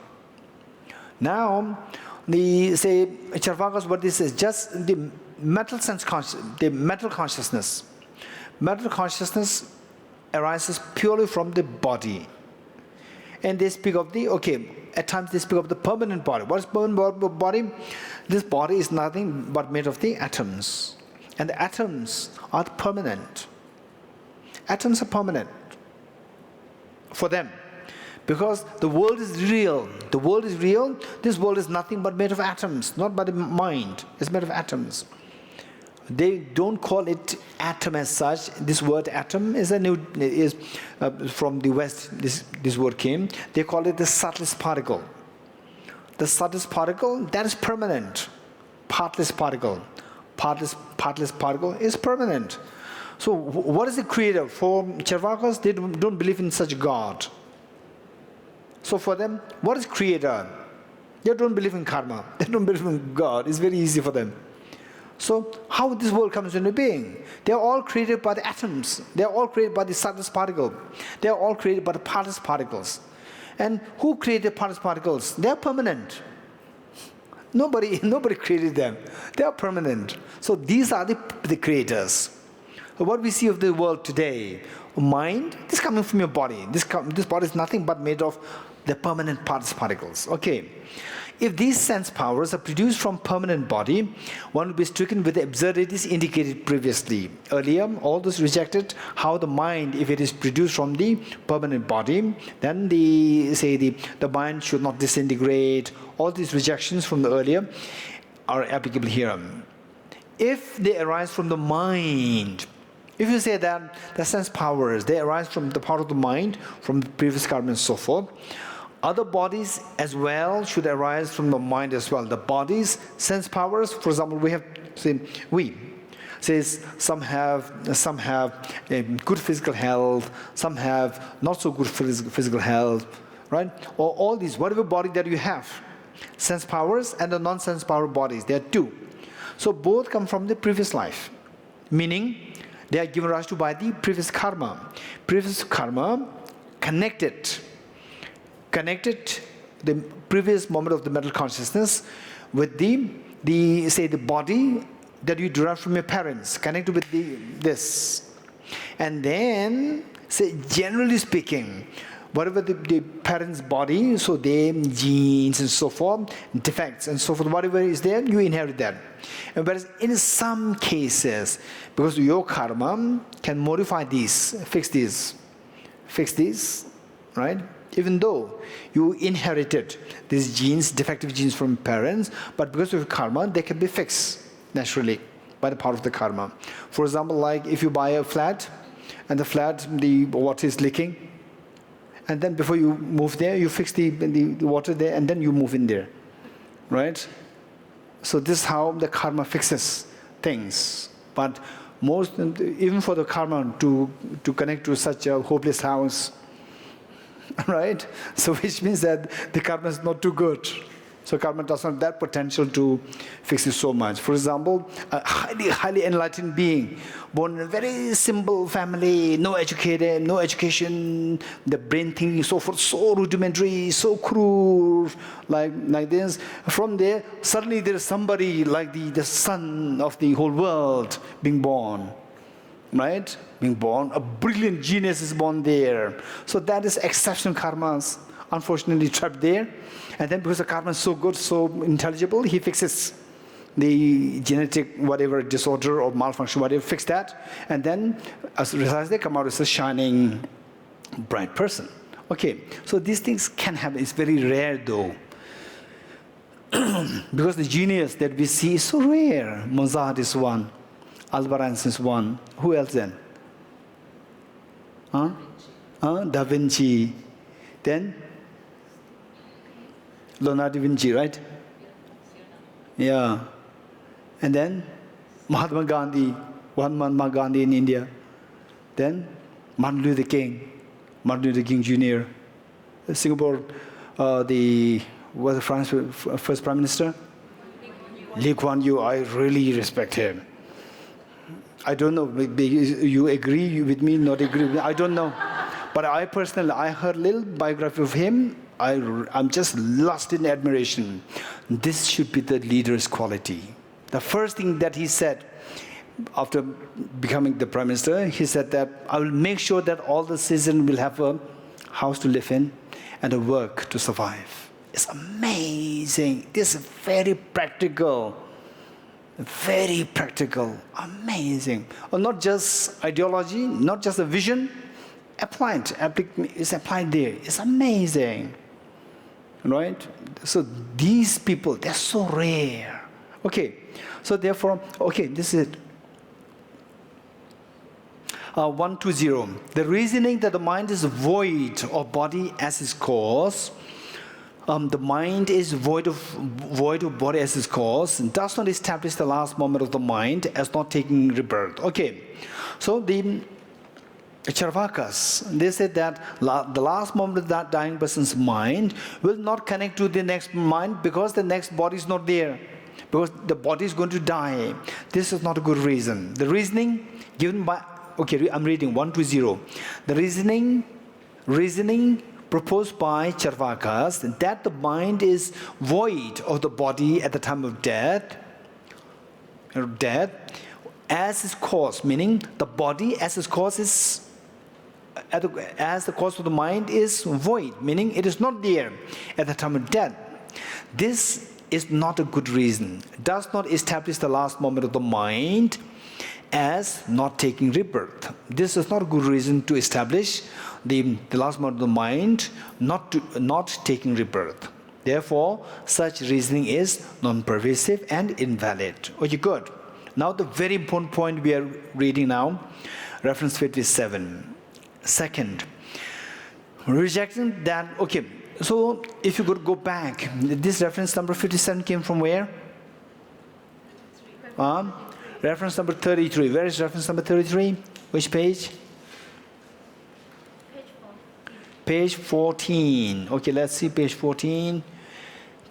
[SPEAKER 1] Now, Charvakas, what this is, just the mental consciousness. Mental consciousness arises purely from the body. And they speak of at times they speak of the permanent body. What is permanent body? This body is nothing but made of the atoms. And the atoms are permanent. Atoms are permanent for them. Because the world is real. The world is real. This world is nothing but made of atoms, not by the mind. It's made of atoms. They don't call it atom as such. This word atom is from the West. This word came. They call it the subtlest particle. The subtlest particle, that is permanent. Partless particle. Partless particle is permanent. So what is the creator? For Charvakas, they don't believe in such God. So for them, what is creator? They don't believe in karma. They don't believe in God. It's very easy for them. So how this world comes into being? They are all created by the atoms. They are all created by the subtlest particle. They are all created by the partless particles. And who created partless particles? They are permanent. Nobody created them. They are permanent. So these are the creators. So what we see of the world today, mind, this is coming from your body. This body is nothing but made of the permanent particles. Okay. If these sense powers are produced from permanent body, one will be stricken with the absurdities indicated previously. Earlier, all this rejected how the mind, if it is produced from the permanent body, then the mind should not disintegrate. All these rejections from the earlier are applicable here. If they arise from the mind, if you say that the sense powers, they arise from the part of the mind, from the previous karma and so forth, other bodies as well should arise from the mind as well. The bodies, sense powers, for example, we have, some have good physical health, some have not so good physical health, right? Or all these, whatever body that you have, sense powers and the non-sense power bodies, there are two. So both come from the previous life, meaning they are given rise to by the previous karma. Previous karma connected the previous moment of the mental consciousness with the body that you derive from your parents, connected with this. And then, generally speaking, whatever the parents' body, so their genes and so forth, defects and so forth, whatever is there, you inherit that. And whereas in some cases, because your karma can modify these, fix these, right? Even though you inherited these genes, defective genes from parents, but because of karma, they can be fixed naturally by the power of the karma. For example, like if you buy a flat, and the water is leaking, and then before you move there, you fix the water there, and then you move in there, right? So this is how the karma fixes things. But even for the karma to connect to such a hopeless house, right? So which means that the karma is not too good. So karma does not have that potential to fix it so much. For example, a highly enlightened being, born in a very simple family, no education, the brain thinking so forth, so rudimentary, so crude, like this. From there, suddenly there is somebody like the son of the whole world being born. Right? Being born, a brilliant genius is born there. So that is exceptional karmas, unfortunately trapped there. And then because the karma is so good, so intelligible, he fixes the genetic whatever disorder or malfunction, whatever, fix that. And then as a result, they come out as a shining, bright person. Okay, so these things can happen. It's very rare though. Because the genius that we see is so rare. Mozart is one. Albert Einstein is one. Who else then? Da Vinci. Then? Leonardo da Vinci, right? Yeah. And then? Mahatma Gandhi. One Mahatma Gandhi in India. Then? Martin Luther King Jr. Singapore, the France first Prime Minister? Lee Kuan Yew. I really respect him. I don't know, you agree with me, not agree with me, I don't know. But I personally, I heard a little biography of him, I'm just lost in admiration. This should be the leader's quality. The first thing that he said after becoming the Prime Minister, he said that I will make sure that all the citizens will have a house to live in and a work to survive. It's amazing. This is very practical. Very practical, amazing. Well, not just ideology, not just a vision, it's applied there. It's amazing, right? So these people, they're so rare. Okay, so therefore, okay, this is it. 120. The reasoning that the mind is void of body as its cause. The mind is void of body as its cause, and does not establish the last moment of the mind as not taking rebirth. Okay, so the Charvakas, they said that the last moment of that dying person's mind will not connect to the next mind because the next body is not there, because the body is going to die. This is not a good reason. The reasoning given by, okay, I'm reading 120. The reasoning proposed by Charvakas that the mind is void of the body at the time of death, as its cause, meaning the body as its cause is, as the cause of the mind is void, meaning it is not there at the time of death. This is not a good reason. Does not establish the last moment of the mind as not taking rebirth. This is not a good reason to establish the last moment of the mind not taking rebirth. Therefore, such reasoning is non-pervasive and invalid. Okay, good. Now the very important point we are reading now, reference 57. Second, rejecting that, okay, so if you could go back, this reference number 57 came from where? Reference number 33. Where is reference number 33? Which page? Page 14. Okay, let's see page 14.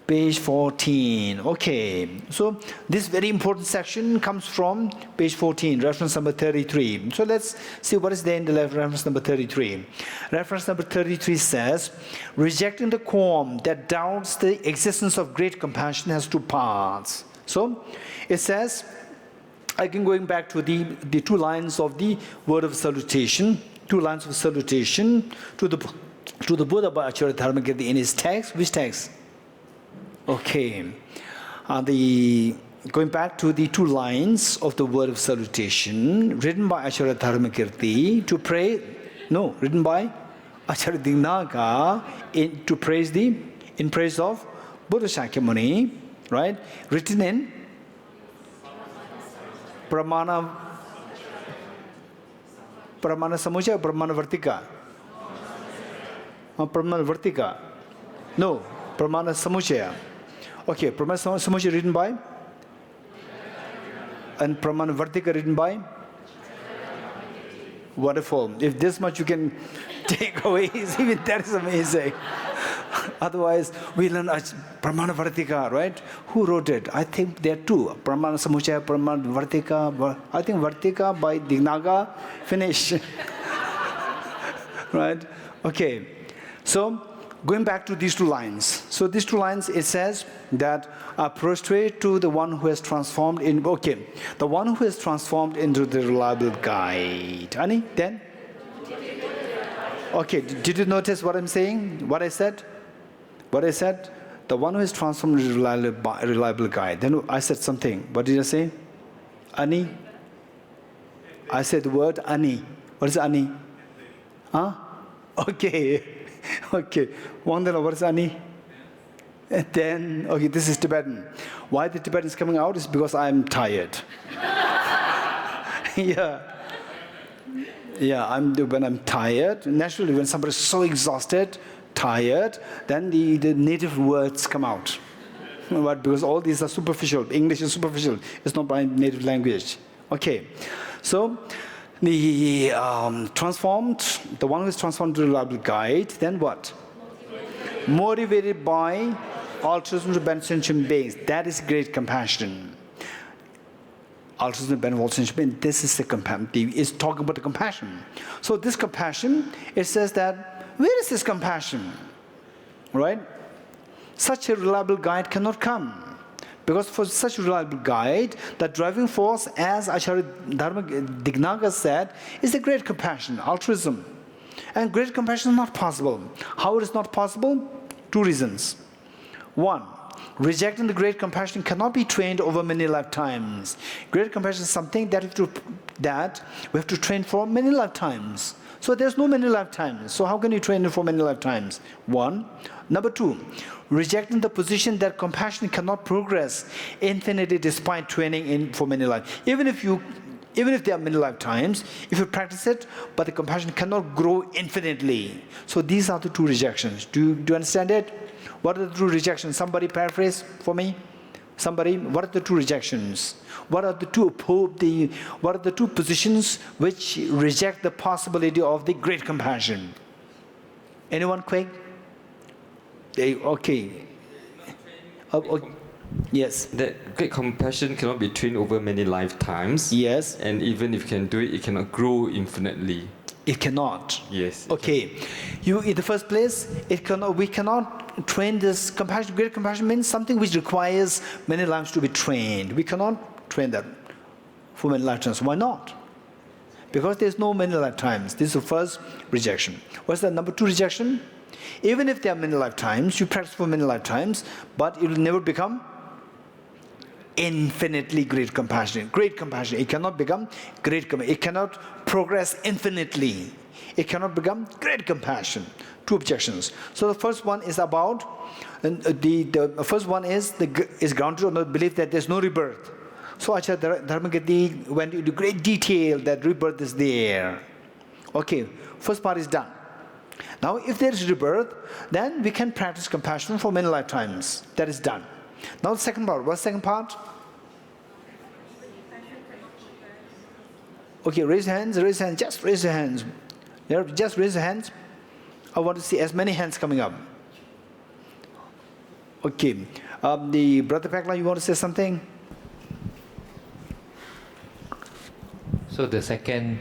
[SPEAKER 1] Page 14. Okay, so this very important section comes from page 14, reference number 33. So let's see what is there in the reference number 33. Reference number 33 says, rejecting the qualm that doubts the existence of great compassion has two parts. So it says, again going back to the two lines of the word of salutation, two lines of salutation to the Buddha by Acharya Dharmakirti in his text. Which text? Okay, going back to the two lines of the word of salutation written by Acharya Dharmakirti to pray, no, written by Acharya Dharmakirti in praise of Buddha Shakyamuni, right? Written in Pramanavartika, Pramanavartika. Pramanavartika. No, Pramana Samuchaya. Okay, Pramana Samuchaya written by? And Pramanavartika written by? Wonderful. If this much you can take away, even that is amazing. Otherwise, we learn Pramanavartika, right? Who wrote it? I think there are two. Pramana Samuchaya, Pramanavartika. I think Vartika by Dignaga. Finish. Right? Okay. So, going back to these two lines. So these two lines, it says that prostrate to the one who has transformed in, okay, the one who has transformed into the reliable guide. Ani, then? Okay, did you notice what I'm saying? What I said? What I said? The one who has transformed into the reliable guide. Then I said something. What did I say? Ani? I said the word ani. What is ani? Huh? Okay. Okay, Wandana, what is ani? And then, okay, this is Tibetan. Why the Tibetan is coming out is because I'm tired. Yeah, when I'm tired, naturally when somebody is so exhausted, tired, then the native words come out. But because all these are superficial, English is superficial, it's not my native language. Okay, so the transformed, the one who is transformed to the reliable guide, then what? Motivated by altruism to benefit sentient beings. That is great compassion. Altruism to benefit all sentient beings. This is the compassion. It's talking about the compassion. So this compassion, it says that, where is this compassion? Right? Such a reliable guide cannot come. Because for such a reliable guide, the driving force, as Acharya Dignaga said, is the great compassion, altruism. And great compassion is not possible. How it is not possible? Two reasons. One, rejecting the great compassion cannot be trained over many lifetimes. Great compassion is something that we have to train for many lifetimes. So there's no many lifetimes. So how can you train it for many lifetimes? One. Number two, rejecting the position that compassion cannot progress infinitely despite training for many lives. Even if there are many lifetimes, if you practice it, but the compassion cannot grow infinitely. So these are the two rejections. Do you understand it? What are the two rejections? Somebody paraphrase for me? Somebody, what are the two rejections? What are the two positions which reject the possibility of the great compassion? Anyone quick? Okay. Yes.
[SPEAKER 5] That great compassion cannot be trained over many lifetimes.
[SPEAKER 1] Yes.
[SPEAKER 5] And even if you can do it, it cannot grow infinitely.
[SPEAKER 1] It cannot.
[SPEAKER 5] Yes.
[SPEAKER 1] Okay. You, in the first place, we cannot train this compassion. Great compassion means something which requires many lives to be trained. We cannot train that for many lifetimes. Why not? Because there's no many lifetimes. This is the first rejection. What's the number two rejection? Even if there are many lifetimes, you practice for many lifetimes, but it will never become infinitely great compassion. Great compassion. It cannot become great compassion. It cannot progress infinitely. It cannot become great compassion. Two objections. So the first one is about, the first one is grounded on the belief that there's no rebirth. So Acharya Dharmakirti went into great detail that rebirth is there. Okay, first part is done. Now if there is rebirth, then we can practice compassion for many lifetimes. That is done. Now the second part. What's the second part? Okay, raise your hands, just raise your hands. Just raise your hands. I want to see as many hands coming up. Okay, the Brother Pakla, you want to say something?
[SPEAKER 6] So the second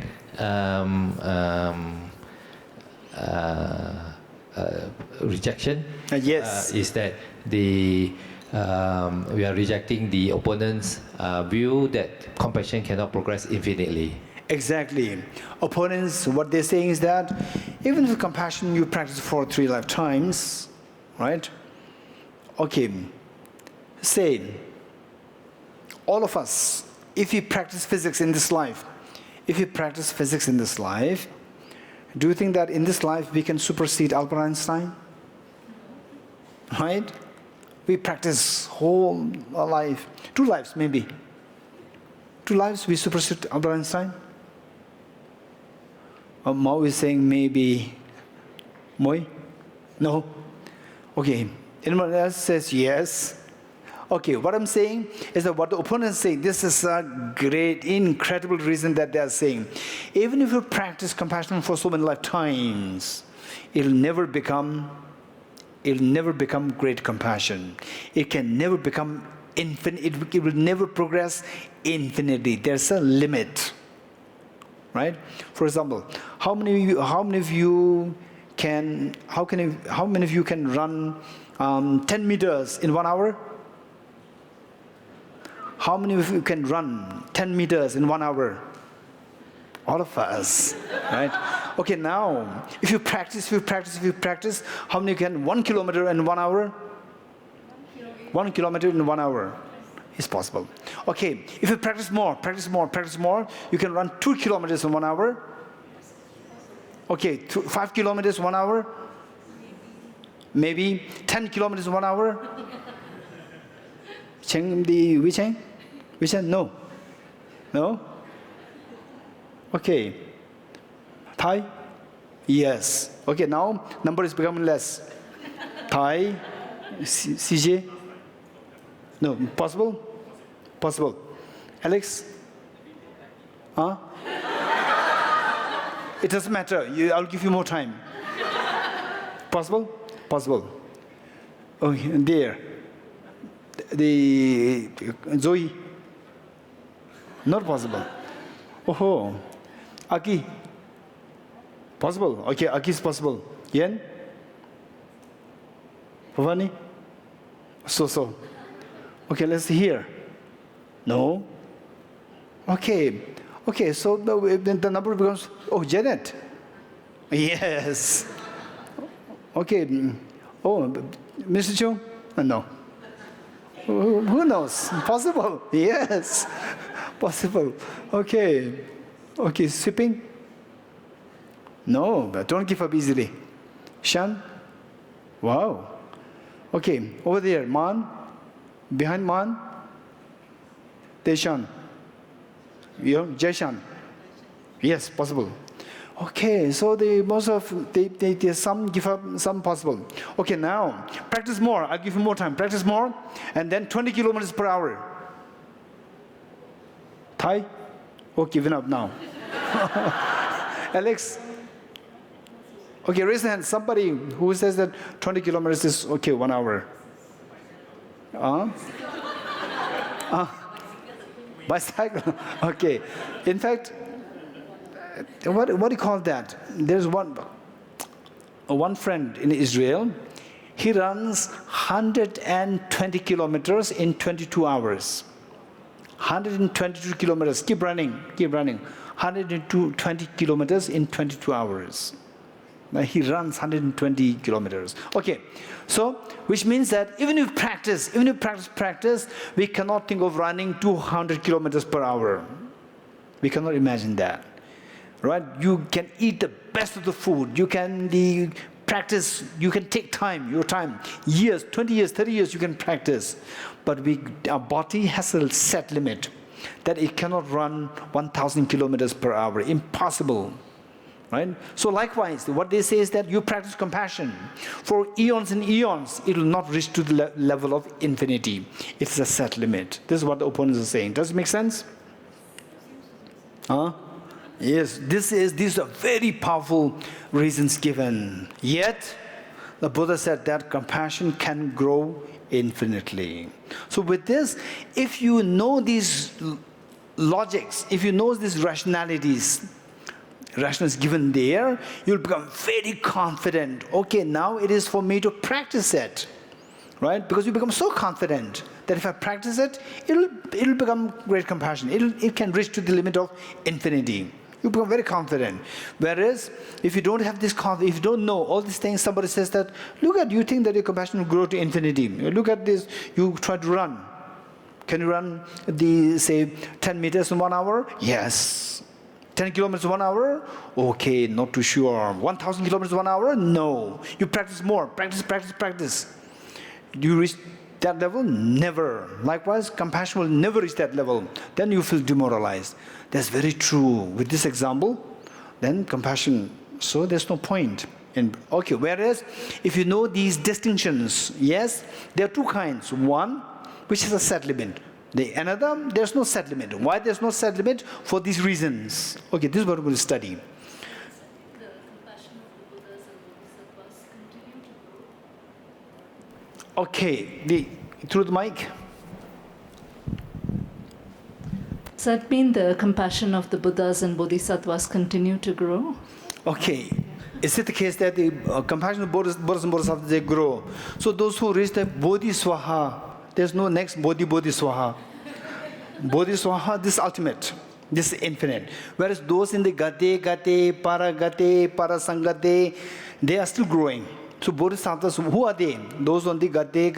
[SPEAKER 6] rejection
[SPEAKER 1] Yes.
[SPEAKER 6] is that we are rejecting the opponent's view that compassion cannot progress infinitely.
[SPEAKER 1] Exactly. Opponents, what they're saying is that even with compassion you practice for 3 lifetimes, right? Okay. Say, all of us, if we practice physics in this life, do you think that in this life we can supersede Albert Einstein? Right? We practice whole life, 2 lives maybe. 2 lives we supersede Albert Einstein? Mao is saying maybe. Moi? No? Okay. Anyone else says yes? Okay, what I'm saying is that what the opponents say, this is a great, incredible reason that they are saying. Even if you practice compassion for so many lifetimes, it'll never become great compassion. It can never become infinite. It will never progress infinitely. There's a limit, right? For example, how many of you can run 10 meters in 1 hour? How many of you can run 10 meters in 1 hour? All of us, right? Okay, now, if you practice, how many can 1 kilometer in 1 hour? 1 kilometer in 1 hour is possible. Okay, if you practice more, you can run 2 kilometers in 1 hour. Okay, 5 kilometers 1 hour. Maybe 10 kilometers 1 hour. Which? No. No? Okay. Thai? Yes. Okay, now number is becoming less. Thai? CJ? No. Possible? Possible. Alex? Huh? It doesn't matter. I'll give you more time. Possible? Possible. Okay, there. The Zoe? Not possible. Oh, Aki? Possible. Okay, Aki is possible. Yen? Pavani? So. Okay, let's see here. No? Okay, so the number becomes, Janet. Yes. Okay. Oh, Mr. Chung? No. Who knows? Possible. Yes. Possible. Okay, sweeping? No, but don't give up easily. Shan? Wow. Okay, over there, Man? Behind Man? Deshan? Jeshan? Yes, possible. Okay, so some give up, some possible. Okay, now, practice more. I'll give you more time. Practice more, and then 20 kilometers per hour. Thai? Oh, giving up now. Alex? Okay, raise the hand. Somebody who says that 20 kilometers is okay, 1 hour. Bicycle? Okay. In fact, what do you call that? There's one friend in Israel. He runs 120 kilometers in 22 hours. 122 kilometers. Keep running. 120 kilometers in 22 hours. Now he runs 120 kilometers. Okay, so which means that even if we practice, we cannot think of running 200 kilometers per hour. We cannot imagine that, right? You can eat the best of the food. You can practice. You can take your time, years, 20 years, 30 years. You can practice, but our body has a set limit that it cannot run 1,000 kilometers per hour. Impossible. Right? So likewise, what they say is that you practice compassion. For eons and eons, it will not reach to the level of infinity. It's a set limit. This is what the opponents are saying. Does it make sense? Yes, these are very powerful reasons given. Yet, the Buddha said that compassion can grow infinitely. So with this, if you know these logics, if you know these rationalities given there, you'll become very confident. Okay, now it is for me to practice it, right? Because you become so confident that if I practice it, it'll become great compassion. It can reach to the limit of infinity. You become very confident. Whereas, if you don't have this confidence, if you don't know all these things, somebody says that, you think that your compassion will grow to infinity. Look at this, you try to run. Can you run, say, 10 meters in 1 hour? Yes. 10 kilometers 1 hour? Okay, not too sure. 1,000 kilometers 1 hour? No. You practice more. Practice. Do you reach that level? Never. Likewise, compassion will never reach that level. Then you feel demoralized. That's very true. With this example, then compassion, so there's no point. Okay, whereas, if you know these distinctions, yes, there are two kinds. One, which is a set limit. Another, there's no set limit. Why there's no set limit? For these reasons. Okay, this is what we're going to study.
[SPEAKER 7] The compassion of the Buddhas and Bodhisattvas continue to grow.
[SPEAKER 1] Okay, through the mic.
[SPEAKER 7] Does that mean the compassion of the Buddhas and Bodhisattvas continue to grow?
[SPEAKER 1] Okay. Is it the case that the compassion of Buddhas and Bodhisattvas, they grow? So those who reach the Bodhiswaha, there's no next Bodhiswaha. Bodhiswaha, this is ultimate. This is infinite. Whereas those in the Gate, Parasangate, they are still growing. So Bodhisattvas, who are they? Those on the Gate,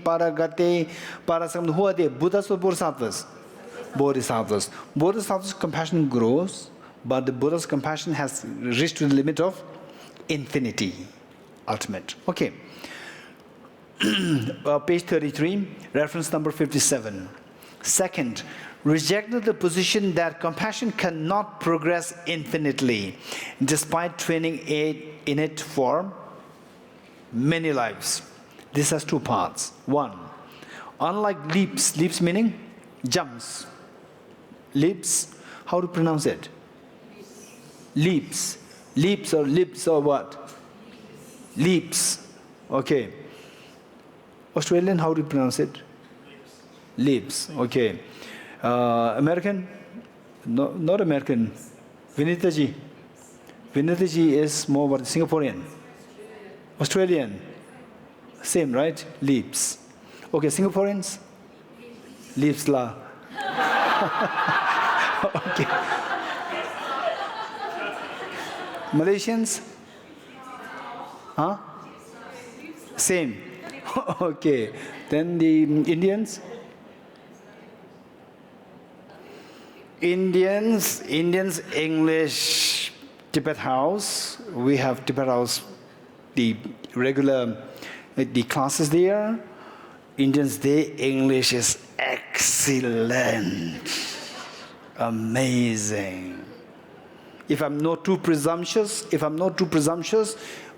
[SPEAKER 1] Parasangate, who are they? Buddhas or Bodhisattvas? Bodhisattvas. Bodhisattvas' compassion grows, but the Buddha's compassion has reached to the limit of infinity, ultimate. Okay. Page 33, reference number 57. Second, rejected the position that compassion cannot progress infinitely, despite training in it for many lives. This has two parts. One, unlike leaps meaning jumps. Leaps, how to pronounce it? Leaps or what? Leaps. Okay. Australian, how do you pronounce it? Leaps. Okay. American? No, not American. Vinitaji. Vinitaji is more what? Singaporean. Australian. Same, right? Leaps. Okay, Singaporeans? Leaps la. Okay. Malaysians? Huh? Same. Okay. Then the Indians? Indians, English, Tibet House. We have Tibet House, the regular, the classes there. Indians, their English is excellent. Amazing. If I'm not too presumptuous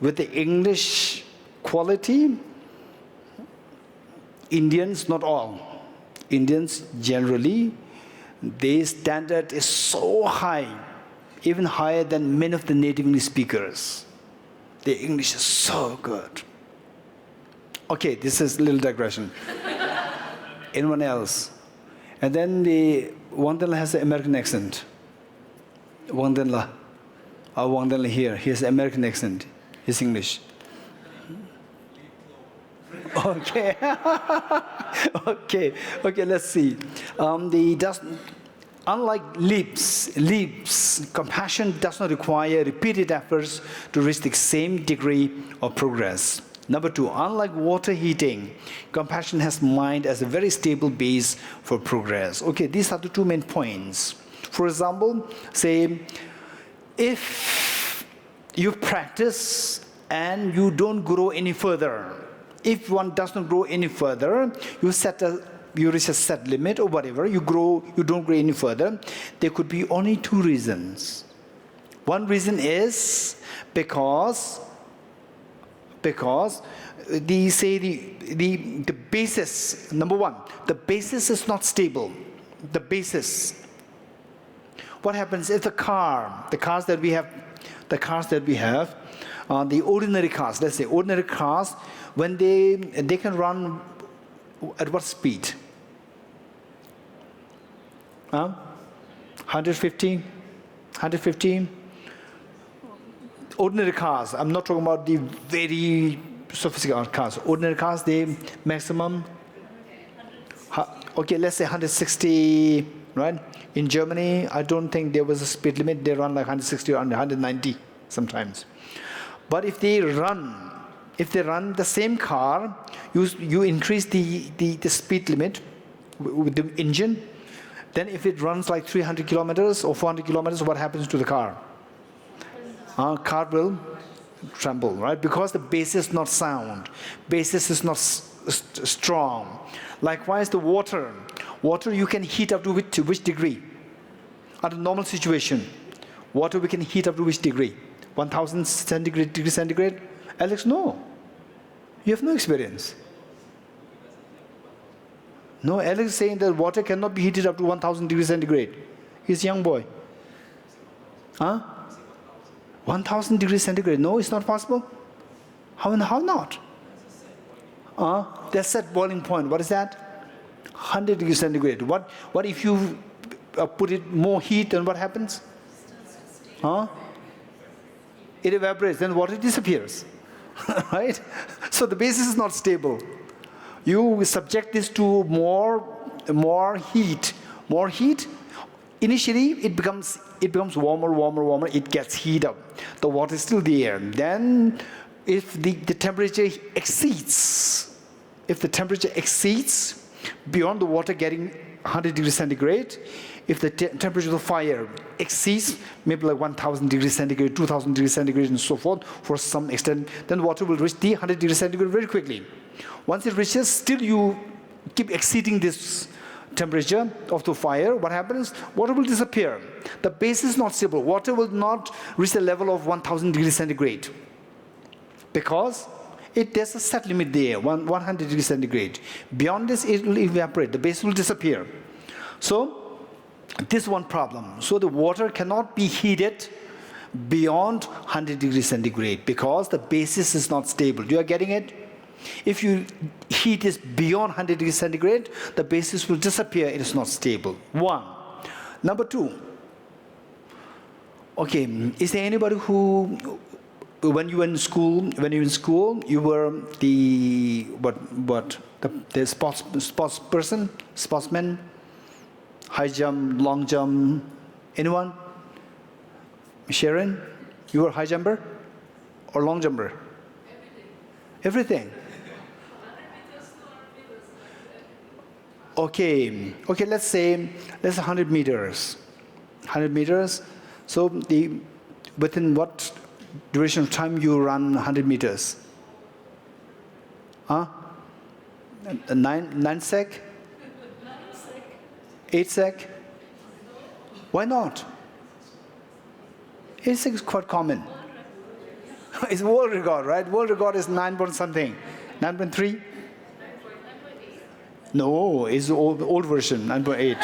[SPEAKER 1] with the English quality, Indians, not all, Indians generally, their standard is so high, even higher than many of the native English speakers. Their English is so good. Okay, this is a little digression. Anyone else? And then the one that has the American accent. Wang Denla. Wang Denla here. He has American accent. He's English. Okay. Okay, let's see. Unlike leaps, compassion does not require repeated efforts to reach the same degree of progress. Number 2, unlike water heating, compassion has mind as a very stable base for progress. Okay, these are the 2 main points. For example, say, if you practice and you don't grow any further, if one does not grow any further, you reach a set limit or whatever, you don't grow any further, there could be only 2 reasons. One reason is because the basis, number 1, the basis is not stable. The basis. What happens if the cars that we have, the ordinary cars, let's say ordinary cars, when they can run at what speed? 115? Ordinary cars, I'm not talking about the very sophisticated cars. Ordinary cars, they maximum, okay, let's say 160, right? In Germany, I don't think there was a speed limit. They run like 160 or 190 sometimes. But if they run the same car, you increase the speed limit with the engine, then if it runs like 300 kilometers or 400 kilometers, what happens to the car? Car will tremble, right? Because the basis is not sound. Basis is not strong. Likewise, the water you can heat up to which degree? Under normal situation, water we can heat up to which degree? 1000 degrees centigrade? Alex, no. You have no experience. No, Alex is saying that water cannot be heated up to 1000 degrees centigrade. He's a young boy. 1000 degrees centigrade? No, it's not possible. How not? That's set boiling point. What is that? 100 degrees centigrade. What if you put it more heat, then what happens? It evaporates, then water disappears. Right? So the basis is not stable. You subject this to more heat. Initially, it becomes warmer. It gets heat up. The water is still there. Then, if the temperature exceeds, beyond the water getting 100 degrees centigrade, if the temperature of the fire exceeds maybe like 1000 degrees centigrade, 2000 degrees centigrade, and so forth, for some extent, then water will reach the 100 degrees centigrade very quickly. Once it reaches, still you keep exceeding this temperature of the fire, what happens? Water will disappear. The base is not stable. Water will not reach the level of 1000 degrees centigrade because there's a set limit there, 100 degrees centigrade. Beyond this, it will evaporate. The base will disappear. So, this is one problem. So the water cannot be heated beyond 100 degrees centigrade because the basis is not stable. You are getting it? If you heat this beyond 100 degrees centigrade, the basis will disappear. It is not stable. 1. Number 2. Okay, is there anybody who, when you were in school, you were the sportsman, high jump, long jump? Anyone? Sharon, you were high jumper or long jumper? Everything. Okay, let's say 100 meters. 100 meters. So within what duration of time you run 100 meters? 9 sec? 8 sec? Why not? 8 sec is quite common. It's world record, right? World record is 9 point something. 9.3? No, it's the old version, 9.8.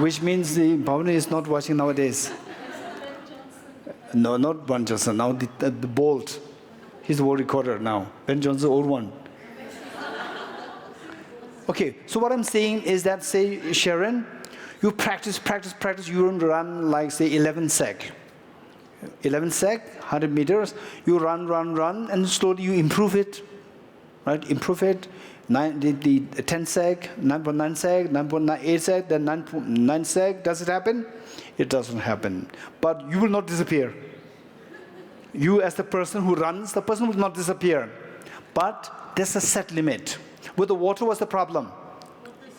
[SPEAKER 1] Which means the Bhavani is not watching nowadays. No, not Ben Johnson. Now the Bolt. He's the world recorder now. Ben Johnson's the old one. Okay, so what I'm saying is that, say, Sharon, You practice, you run like say 11 sec. 11 sec, 100 meters, you run, and slowly you improve it, right? Improve it. 10 sec, 9.9 sec, 9.8 sec, then 9.9 sec. Does it happen? It doesn't happen. But you will not disappear. You as the person who runs, the person will not disappear. But there's a set limit. With the water, what's the problem?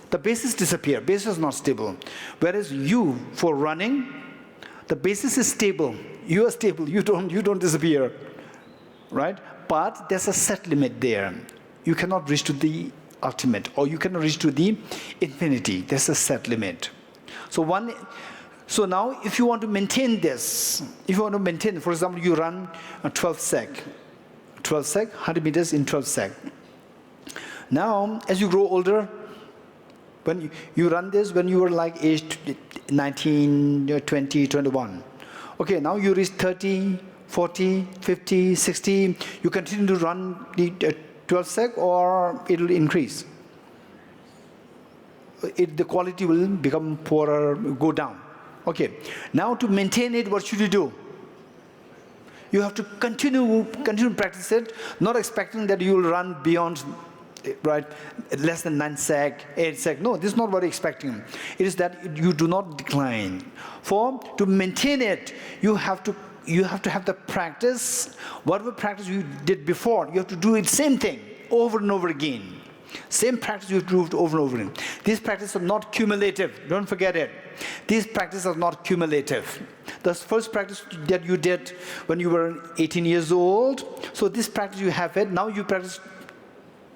[SPEAKER 1] The basis disappear. Basis is not stable. Whereas you, for running, the basis is stable. You are stable. You don't disappear, right? But there's a set limit there. You cannot reach to the ultimate, or you cannot reach to the infinity. There's a set limit. So now, if you want to maintain this, for example, you run 12 sec, 100 meters in 12 sec. Now, as you grow older, when you run this when you were like age 19, 20, 21. Okay, now you reach 30, 40, 50, 60. You continue to run the 12 sec, or it will increase. The quality will become poorer, go down. Okay, now to maintain it, what should you do? You have to continue to practice it, not expecting that you will run beyond, right, less than 9 sec, 8 sec. No, this is not what you're expecting. It is that you do not decline. To maintain it, you have to have the practice. Whatever practice you did before, you have to do it same thing over and over again. Same practice you have to do over and over again. These practices are not cumulative. Don't forget it. These practices are not cumulative. The first practice that you did when you were 18 years old, so this practice you have it, now you practice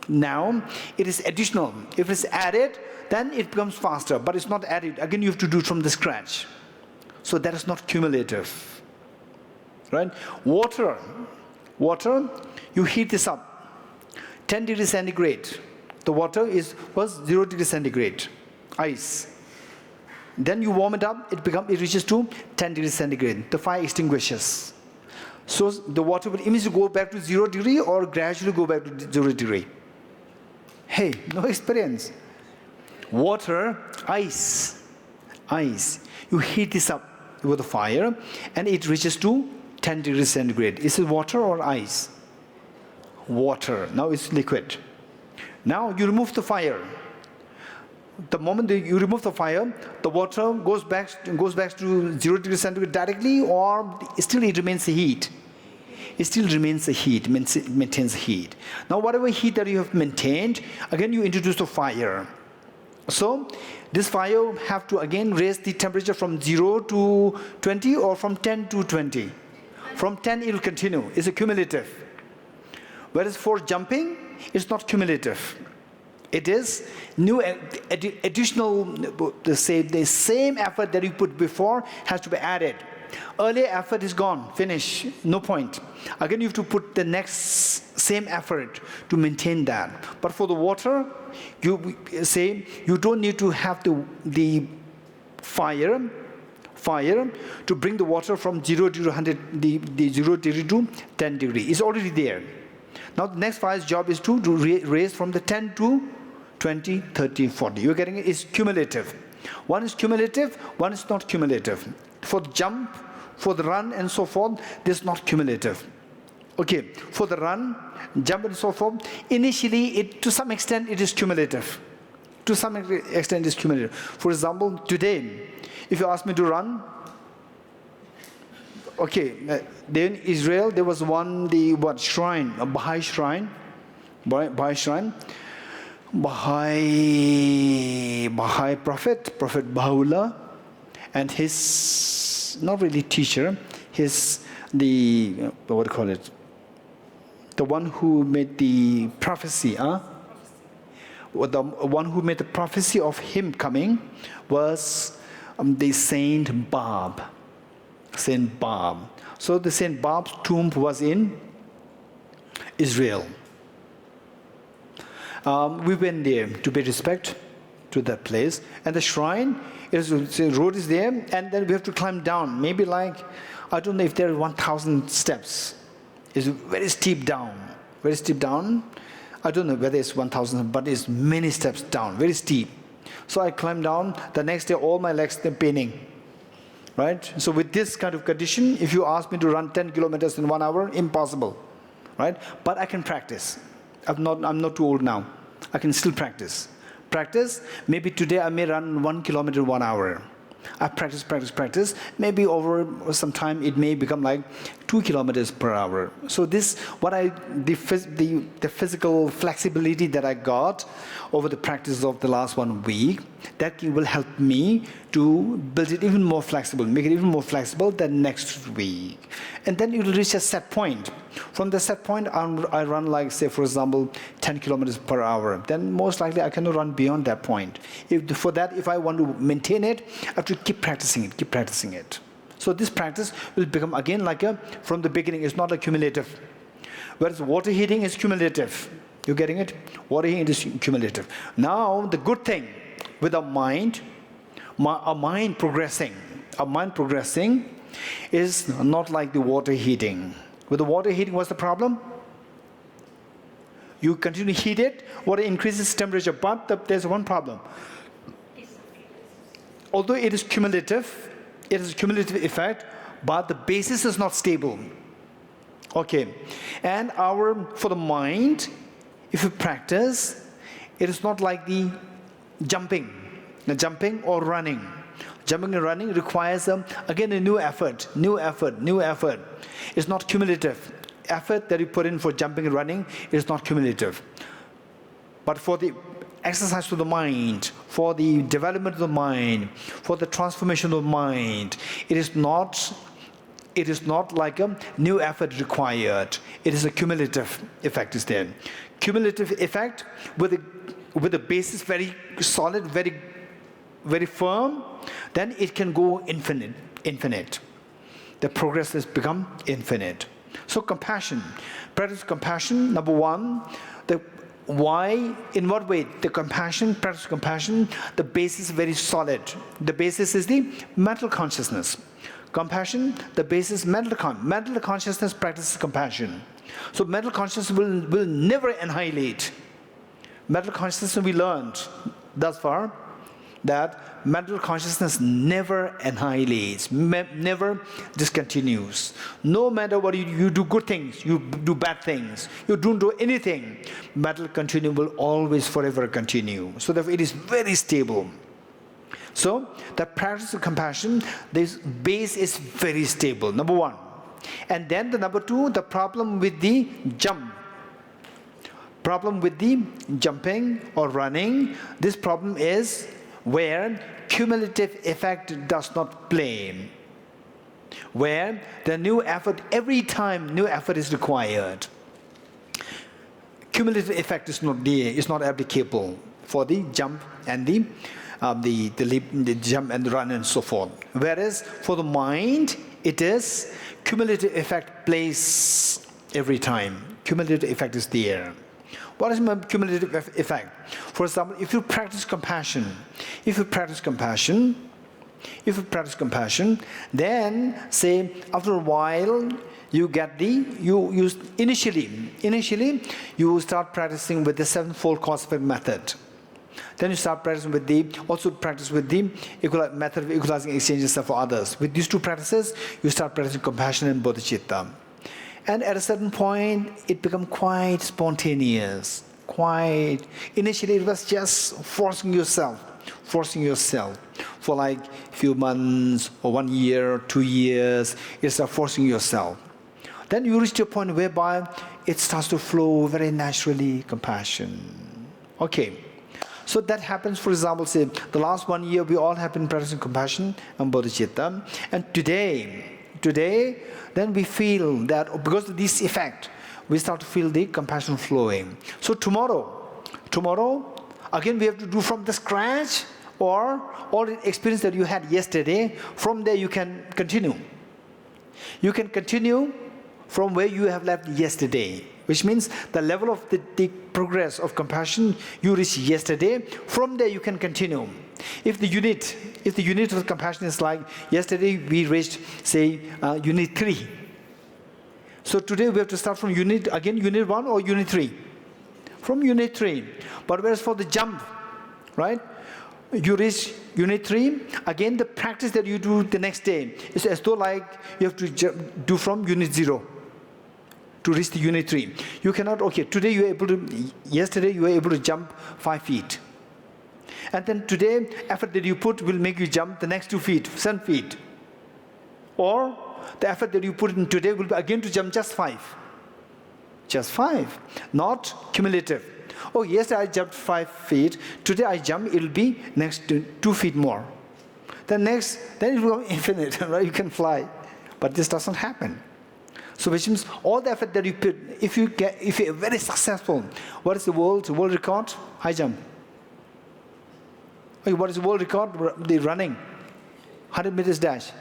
[SPEAKER 1] now, it is additional. If it's added, then it becomes faster, but it's not added. Again, you have to do it from the scratch. So that is not cumulative. Right? Water, you heat this up. 10 degrees centigrade. The water was 0 degrees centigrade. Ice. Then you warm it up, it reaches to 10 degrees centigrade. The fire extinguishes. So the water will immediately go back to 0 degree or gradually go back to 0 degree. Hey, no experience. Water, ice. You heat this up with the fire and it reaches to 10 degrees centigrade. Is it water or ice? Water. Now it's liquid. Now you remove the fire. The moment you remove the fire, the water goes back to 0 degrees centigrade directly, or still it remains a heat. It still remains a heat, maintains heat. Now whatever heat that you have maintained, again you introduce the fire. So this fire have to again raise the temperature from 0 to 20 or from 10 to 20. From 10 it will continue. It's a cumulative. Whereas for jumping, it's not cumulative. It is new additional, the same effort that you put before has to be added. Earlier effort is gone, finish, no point. Again, you have to put the next same effort to maintain that. But for the water, you don't need to have the fire to bring the water from 0 to 100, the 0 degree to 10 degree. It's already there. Now the next fire's job is to raise from the 10 to 20, 30, 40. You're getting it? It's cumulative. One is cumulative, one is not cumulative. For the jump, for the run, and so forth, this is not cumulative. Okay, for the run, jump, and so forth, initially, to some extent, it is cumulative. To some extent, it is cumulative. For example, today, if you ask me to run, okay, then in Israel, there was shrine, a Baha'i shrine, Baha'i Prophet Baha'u'llah, and his, not really teacher, the one who made the prophecy, the one who made the prophecy of him coming was the Saint Bab. So the Saint Bab's tomb was in Israel. We went there to pay respect to that place, and the shrine, the road is there, and then we have to climb down. Maybe like, I don't know if there are 1,000 steps. It's very steep down. I don't know whether it's 1,000, but it's many steps down, very steep. So I climbed down. The next day, all my legs were paining. Right? So with this kind of condition, if you ask me to run 10 kilometers in 1 hour, impossible. Right? But I can practice. I'm not too old now. I can still practice. Maybe today I may run 1 kilometer in 1 hour. I practice. Maybe over some time it may become like 2 kilometers per hour. So the physical flexibility that I got over the practice of the last 1 week, that will help me to build it even more flexible, make it even more flexible than next week. And then it will reach a set point. From the set point, I run like, say, for example, 10 kilometers per hour. Then most likely I cannot run beyond that point. If I want to maintain it, I have to keep practicing it. So this practice will become again from the beginning, it's not a cumulative. Whereas water heating is cumulative. You getting it? Water heating is cumulative. Now, the good thing with our mind progressing is not like the water heating. With the water heating, what's the problem? You continue to heat it, water increases temperature, but there's one problem. Although it is cumulative effect, but the basis is not stable. Okay, and for the mind, if you practice, it is not like the jumping or running. Jumping and running requires, again, a new effort. It's not cumulative. Effort that you put in for jumping and running is not cumulative. But for the exercise of the mind, for the development of the mind, for the transformation of the mind, it is not like a new effort required. It is a cumulative effect is there. Cumulative effect with the basis very solid, very, very firm, then it can go infinite. The progress has become infinite. So compassion, practice compassion. Number one, in what way? Practice compassion, the basis is very solid. The basis is the mental consciousness. Compassion, the basis mental consciousness practices compassion. So mental consciousness will never annihilate. Mental consciousness, we learned thus far that mental consciousness never annihilates, never discontinues. No matter what you do good things, you do bad things, you don't do anything, mental continuum will always forever continue. So therefore it is very stable. So the practice of compassion, this base is very stable, number one. And then the number two, the problem with the jumping or running, this problem is where cumulative effect does not play. Where the new effort, every time new effort is required. Cumulative effect is not there, is not applicable for the jump and the leap, the jump and the run and so forth. Whereas for the mind, it is cumulative effect plays every time. Cumulative effect is there. What is my cumulative effect? For example, if you practice compassion, then say after a while you get initially you start practicing with the sevenfold cause effect method. Then you start practicing with the method of equalizing exchanges for others. With these two practices, you start practicing compassion and bodhicitta. And at a certain point, it becomes quite spontaneous. Initially, it was just forcing yourself for like a few months or 1 year or 2 years. You start forcing yourself. Then you reach to a point whereby it starts to flow very naturally, compassion. Okay. So that happens, for example, say, the last 1 year, we all have been practicing compassion and bodhicitta. And today, then we feel that because of this effect, we start to feel the compassion flowing. So tomorrow, again we have to do from the scratch, or all the experience that you had yesterday, from there you can continue. You can continue from where you have left yesterday, which means the level of the progress of compassion you reached yesterday, from there you can continue. If the unit of compassion is like yesterday we reached, say, unit 3. So today we have to start from unit 1 or unit 3? From unit 3. But whereas for the jump, right? you reach unit 3, again the practice that you do the next day is as though like you have to do from unit 0 to reach the unit 3. You cannot, okay, today you were able to, yesterday you were able to jump 5 feet. And then today, effort that you put will make you jump the next 2 feet, 7 feet. Or the effort that you put in today will be again to jump just 5. Just 5, not cumulative. Oh, yesterday I jumped 5 feet. Today I jump, it'll be next 2 feet more. Then it will go infinite, right? You can fly. But this doesn't happen. So which means all the effort that you put, if you're very successful, what is the world record? High jump. Okay, what is the world record? The running. 100 meters dash.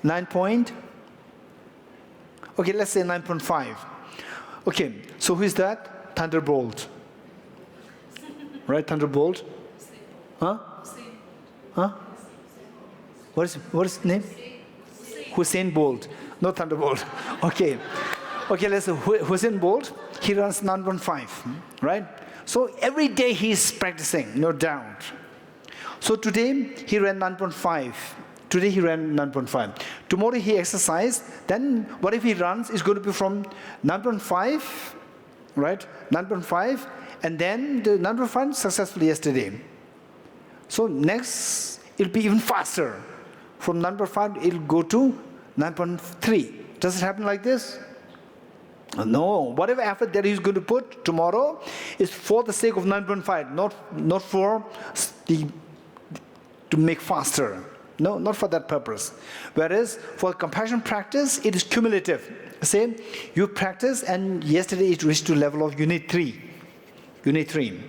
[SPEAKER 1] 9 point? Okay, let's say 9.5. Okay, so who is that? Thunderbolt. Right, Thunderbolt? Huh? Huh? What is his name? Hussein Bolt. No Thunderbolt. Okay. Okay, let's say Hussein Bolt, he runs 9.5, right? So every day he's practicing, no doubt. So today he ran 9.5. Today he ran 9.5. Tomorrow he exercised. Then what if he runs? It's going to be from 9.5, right? 9.5, and then the 9.5 successfully yesterday. So next it'll be even faster. From 9.5 it'll go to 9.3. Does it happen like this? No. Whatever effort that he's going to put tomorrow is for the sake of 9.5, not for to make faster. No, not for that purpose. Whereas for compassion practice, it is cumulative. Say, you practice and yesterday it reached to level of unit 3. Unit 3.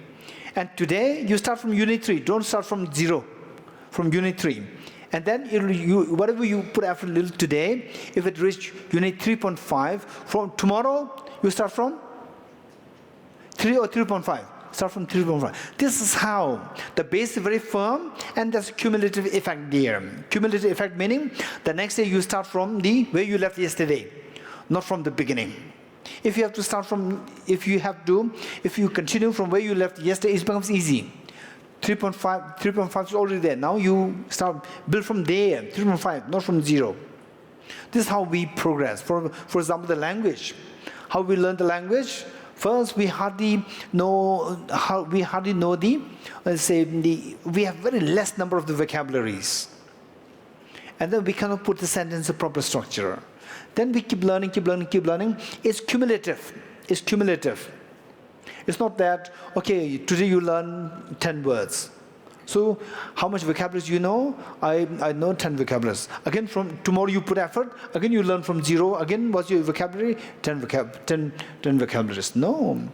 [SPEAKER 1] And today you start from unit 3. Don't start from 0. From unit 3. And then whatever you put effort little today, if it reached unit 3.5, from tomorrow you start from 3 or 3.5. Start from 3.5. This is how the base is very firm, and there's a cumulative effect there. Cumulative effect meaning the next day you start from the where you left yesterday, not from the beginning. If you have to start from, if you continue from where you left yesterday, it becomes easy. 3.5 is already there. Now you start build from there, 3.5, not from 0. This is how we progress. For example, the language. How we learn the language. First, we hardly know we have very less number of the vocabularies. And then we cannot put the sentence in proper structure. Then we keep learning. It's cumulative. It's not that, okay, today you learn 10 words. So how much vocabulary you know? I know 10 vocabularies. Again, from tomorrow you put effort. Again, you learn from 0. Again, what's your vocabulary? 10 vocabularies. No.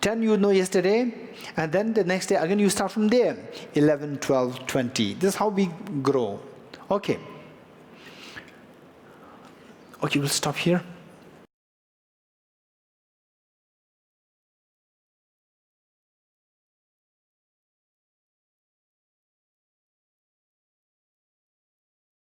[SPEAKER 1] 10 you know yesterday. And then the next day, again, you start from there. 11, 12, 20. This is how we grow. Okay. Okay, we'll stop here.